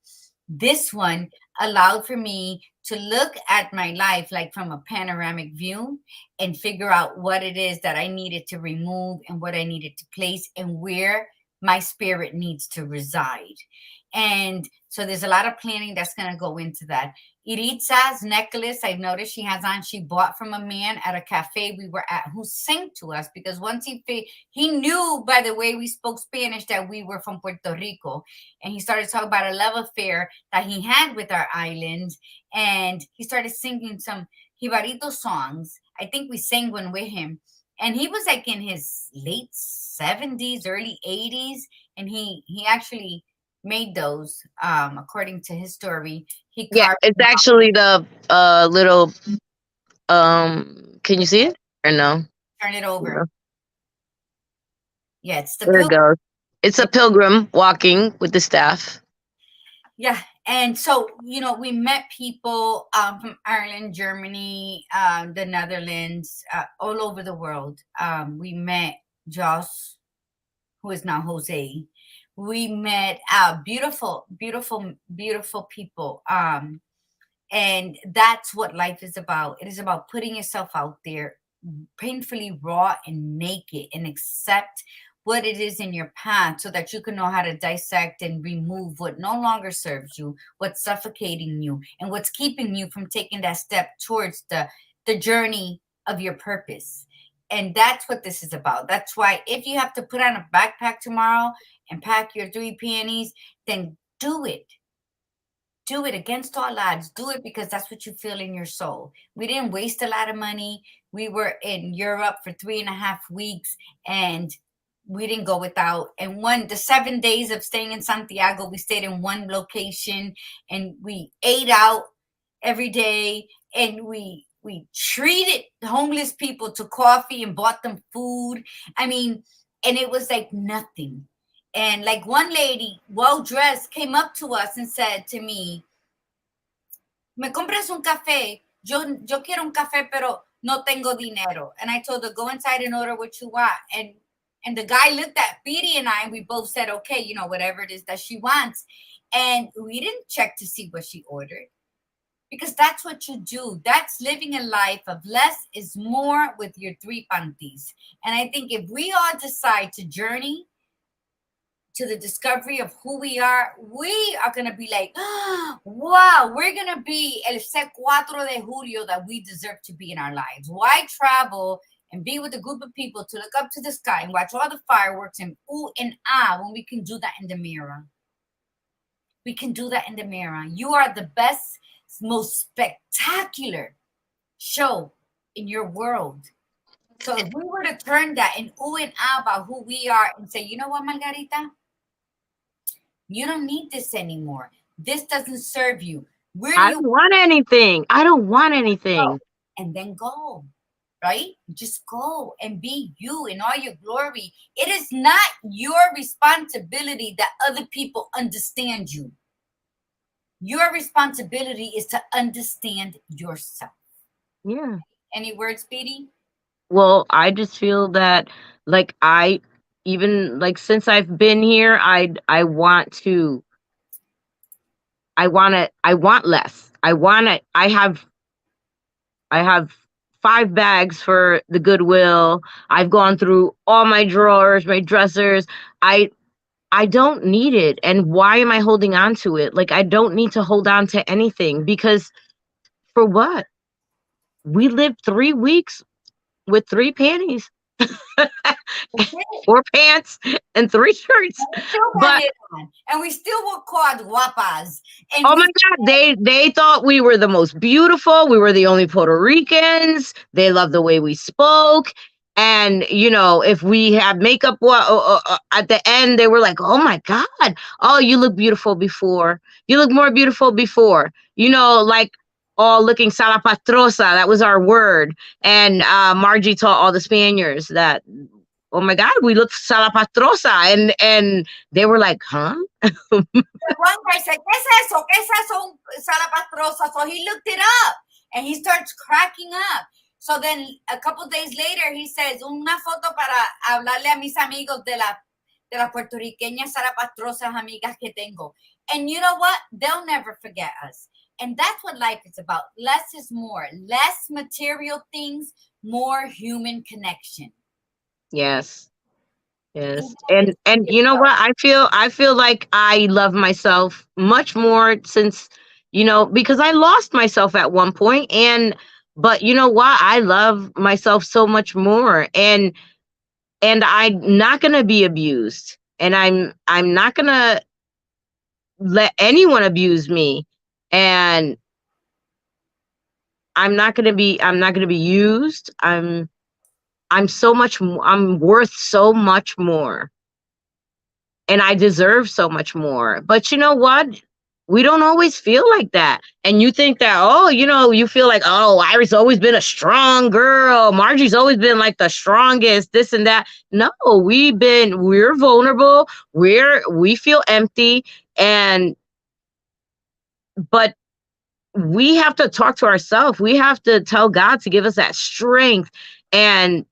This one allowed for me to look at my life like from a panoramic view and figure out what it is that I needed to remove and what I needed to place and where my spirit needs to reside. And so there's a lot of planning that's going to go into that. Iritza's necklace, I noticed she has on, she bought from a man at a cafe we were at who sang to us, because once he knew by the way we spoke Spanish that we were from Puerto Rico. And he started talking about a love affair that he had with our island. And he started singing some Jibarito songs. I think we sang one with him. And he was like in his late 70s, early 80s. And he actually made those, according to his story. He Yeah, carved it's them out. actually the little can you see it or no? Turn it No. over. Yeah, it's the There it pilgrim. goes. It's a pilgrim walking with the staff. Yeah. And so, we met people from Ireland, Germany, the Netherlands, all over the world. We met Joss, who is now Jose. We met beautiful, beautiful, beautiful people. And that's what life is about. It is about putting yourself out there, painfully raw and naked, and accept what it is in your path so that you can know how to dissect and remove what no longer serves you, what's suffocating you, and what's keeping you from taking that step towards the journey of your purpose. And that's what this is about. That's why if you have to put on a backpack tomorrow and pack your 3 panties, then do it. Do it against all odds. Do it because that's what you feel in your soul. We didn't waste a lot of money. We were in Europe for 3.5 weeks, and we didn't go without. And the 7 days of staying in Santiago, we stayed in one location, and we ate out every day, and we treated homeless people to coffee and bought them food. I mean, and it was like nothing. And like one lady, well dressed, came up to us and said to me, "Me compras un café? Yo quiero un café, pero no tengo dinero." And I told her, "Go inside and order what you want." And the guy looked at Piri and I, and we both said, "Okay, whatever it is that she wants." And we didn't check to see what she ordered, because that's what you do. That's living a life of less is more with your 3 panties. And I think if we all decide to journey to the discovery of who we are going to be like, wow, we're going to be el C4 de julio that we deserve to be in our lives. Why travel and be with a group of people to look up to the sky and watch all the fireworks and ooh and ah when we can do that in the mirror? We can do that in the mirror. You are the best, most spectacular show in your world. So if we were to turn that and ooh and ah about who we are and say, you know what, Margarita? You don't need this anymore. This doesn't serve you. Where do I you don't want anything. I don't want go? anything. And then go, right? Just go and be you in all your glory. It is not your responsibility that other people understand you. Your responsibility is to understand yourself. Yeah. Any words, Speedy? Well, I just feel that like I even like since I've been here, I want to I want less. I have 5 bags for the Goodwill. I've gone through all my drawers, my dressers. I I don't need it. And why am I holding on to it? Like I don't need to hold on to anything because for what? We lived 3 weeks with 3 panties, Okay. 4 pants, and 3 shirts. We still got But it on. And we still were called guapas. And oh my we God, they thought we were the most beautiful. We were the only Puerto Ricans. They loved the way we spoke. And if we had makeup at the end, they were like, "Oh my God, oh you look beautiful before. You look more beautiful before." Like all looking salapastrosa. That was our word. And Margie taught all the Spaniards that. Oh my God, we look salapastrosa, and they were like, "Huh?" the one guy said, ¿Qué es eso? ¿Qué es eso? Salapastrosa. So he looked it up and he starts cracking up. So then a couple days later, he says, una foto para hablarle a mis amigos de las puertorriqueñas salapastrosas amigas que tengo. And you know what? They'll never forget us. And that's what life is about. Less is more. Less material things, more human connection. Yes. Yes. It's And you know yourself. what? I feel like I love myself much more since, because I lost myself at one point, and but you know what? I love myself so much more, and I'm not going to be abused, and I'm not going to let anyone abuse me, and I'm not going to be used. I'm so much I'm worth so much more, and I deserve so much more. But you know what? We don't always feel like that. And you think that, oh, you feel like, oh, Iris always been a strong girl. Margie's always been like the strongest, this and that. No, we're vulnerable. We feel empty. And, but we have to talk to ourselves. We have to tell God to give us that strength and,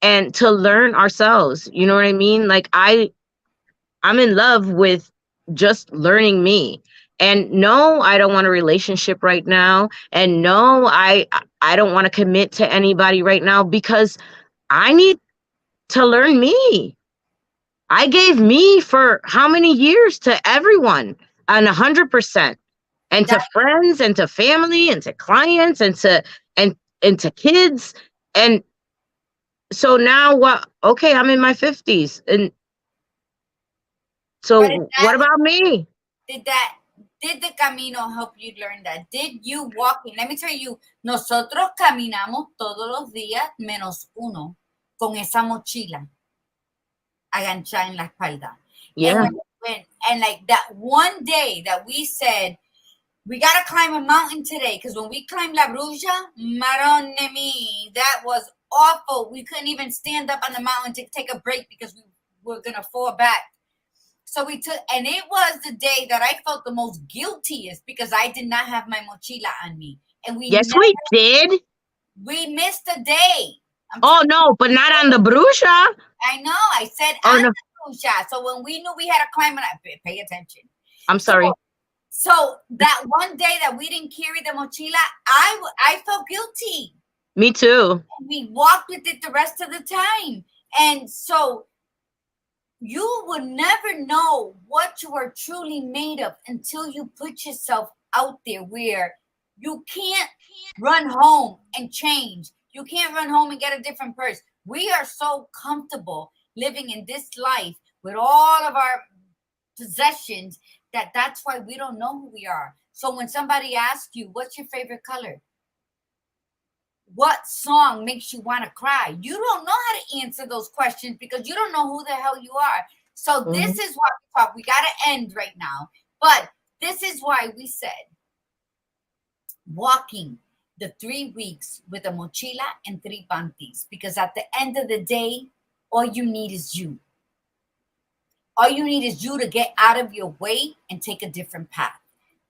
and to learn ourselves. You know what I mean? Like I'm in love with just learning me. And no, I don't want a relationship right now. And no, I don't want to commit to anybody right now because I need to learn me. I gave me for how many years to everyone, and 100%, and That to friends and to family and to clients and to kids. And so now what? Okay, I'm in my 50s. And but is so what that about me? did that did the camino help you learn that? Did you walking? Let me tell you, nosotros caminamos todos los días menos uno con esa mochila aganchada en la espalda. And Yeah. and like that one day that we said we gotta climb a mountain today because when we climbed La Bruja, Marone me, that was awful. We couldn't even stand up on the mountain to take a break because we were gonna fall back. So we took, and it was the day that I felt the most guiltiest because I did not have my mochila on me, and Yes, we did. we missed a day. I'm Oh telling no, but not on the Bruja. I know. I said Oh on no, the Bruja. So when we knew we had to climb, and I pay attention. I'm So sorry. so that one day that we didn't carry the mochila, I felt guilty. Me too. We walked with it the rest of the time, and so you would never know what you are truly made of until you put yourself out there where you can't run home and change. You can't run home and get a different purse. We are so comfortable living in this life with all of our possessions that's why we don't know who we are. So when somebody asks you, what's your favorite color? What song makes you want to cry? You don't know how to answer those questions because you don't know who the hell you are. So Mhm. this is why we talk. We got to end right now, but this is why we said walking the 3 weeks with a mochila and three panties, because at the end of the day, all you need is you. All you need is you to get out of your way and take a different path.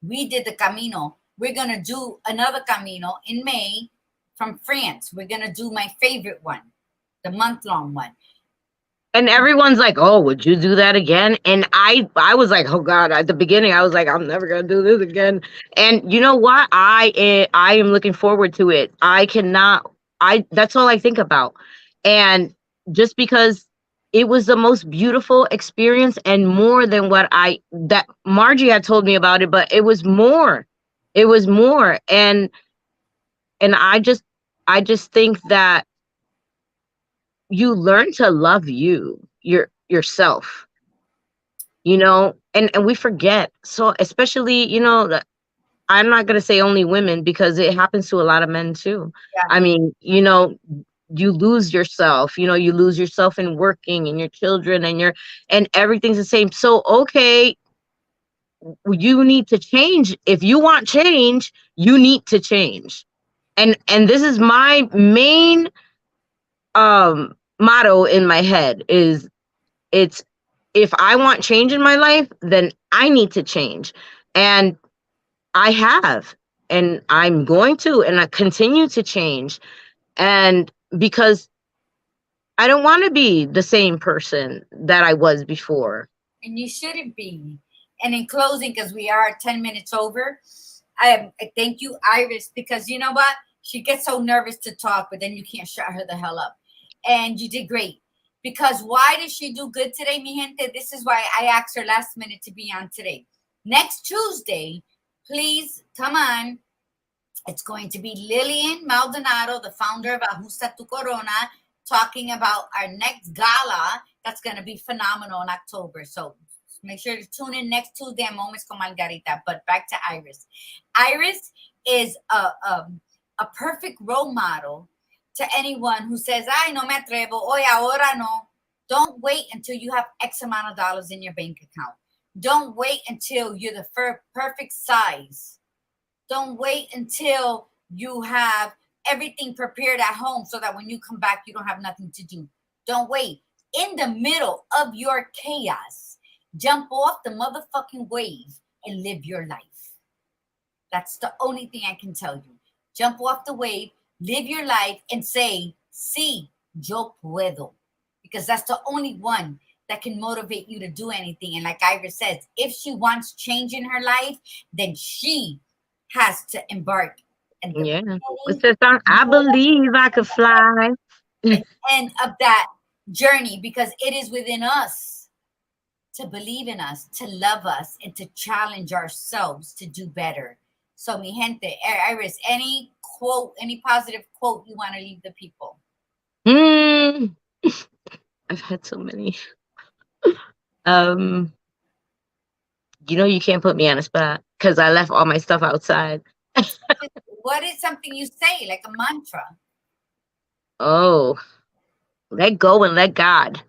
We did the Camino. We're going to do another Camino in May from France. We're going to do my favorite one, the month long one. And everyone's like, "Oh, would you do that again?" And I was like, "Oh God!" At the beginning, I was like, "I'm never gonna do this again." And you know what? I am looking forward to it. I cannot. I That's all I think about. And just because it was the most beautiful experience, and more than what I that Margie had told me about it, but it was more. It was more, and I just think that you learn to love yourself, and we forget. So especially, I'm not going to say only women, because it happens to a lot of men too. Yeah. I mean, you lose yourself, you lose yourself in working and your children and everything's the same. So okay, you need to change. If you want change, you need to change. And this is my main motto in my head is, it's if I want change in my life, then I need to change. And I have, and I'm going to, and I continue to change. And because I don't want to be the same person that I was before. And you shouldn't be. And in closing, because we are 10 minutes over, I thank you, Iris, because you know what? She gets so nervous to talk, but then you can't shut her the hell up. And you did great Because why did she do good today, mi gente? This is why I asked her last minute to be on today. Next Tuesday, please come on. It's going to be Lillian Maldonado, the founder of Ajusta Tu Corona, talking about our next gala. That's going to be phenomenal in October. So make sure to tune in next Tuesday at Moments con Margarita. But back to Iris. Iris is a perfect role model to anyone who says, ay, no me atrevo, hoy, ahora no. Don't wait until you have X amount of dollars in your bank account. Don't wait until you're the perfect size. Don't wait until you have everything prepared at home so that when you come back, you don't have nothing to do. Don't wait. In the middle of your chaos, jump off the motherfucking wave and live your life. That's the only thing I can tell you. Jump off the wave, live your life, and say, sí, yo puedo. Because that's the only one that can motivate you to do anything. And like Iris says, if she wants change in her life, then she has to embark. And It's the song, I believe I could fly. End of that journey, because it is within us to believe in us, to love us, and to challenge ourselves to do better. So, mi gente, Iris, any quote, any positive quote you want to leave the people? I've had so many. You can't put me on a spot because I left all my stuff outside. What is something you say, like a mantra? Oh, let go and let God.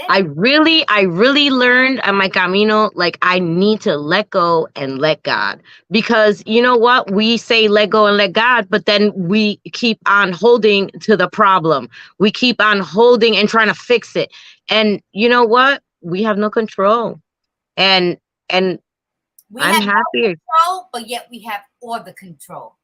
I really learned on my camino, like I need to let go and let God, because you know what? We say let go and let God, but then we keep on holding to the problem. We keep on holding and trying to fix it. And you know what? We have no control. And we I'm have happy. No control, but yet we have all the control,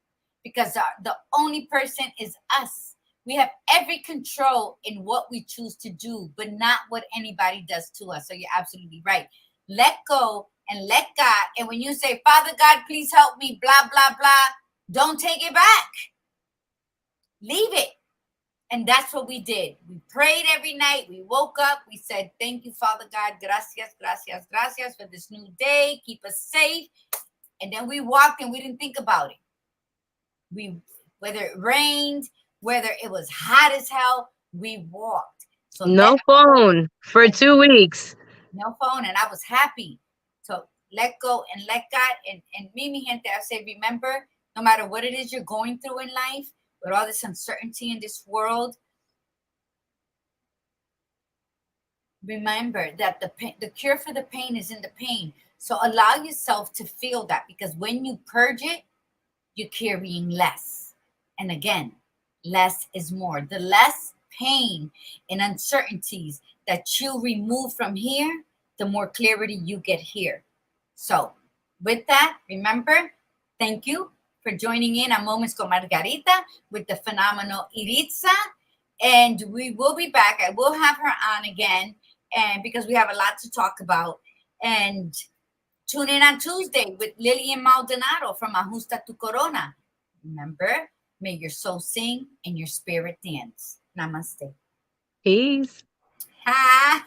because the only person is us. We have every control in what we choose to do, but not what anybody does to us. So you're absolutely right. Let go and let God. And when you say, Father God, please help me, blah, blah, blah, don't take it back. Leave it. And that's what we did. We prayed every night. We woke up. We said, thank you, Father God. Gracias, gracias, gracias for this new day. Keep us safe. And then we walked and we didn't think about it. Whether it rained, whether it was hot as hell, we walked. So no phone for 2 weeks. No phone. And I was happy. So let go and let God. And mi gente, I say, remember, no matter what it is you're going through in life, with all this uncertainty in this world, remember that the cure for the pain is in the pain. So allow yourself to feel that, because when you purge it, you're carrying less. And again, less is more. The less pain and uncertainties that you remove from here, the more clarity you get here. So with that, remember, thank you for joining in on Moments con Margarita with the phenomenal Iritza. And we will be back. I will have her on again, and because we have a lot to talk about. And tune in on Tuesday with Lillian Maldonado from Ajusta Tu Corona. Remember, may your soul sing and your spirit dance. Namaste. Peace. Ha!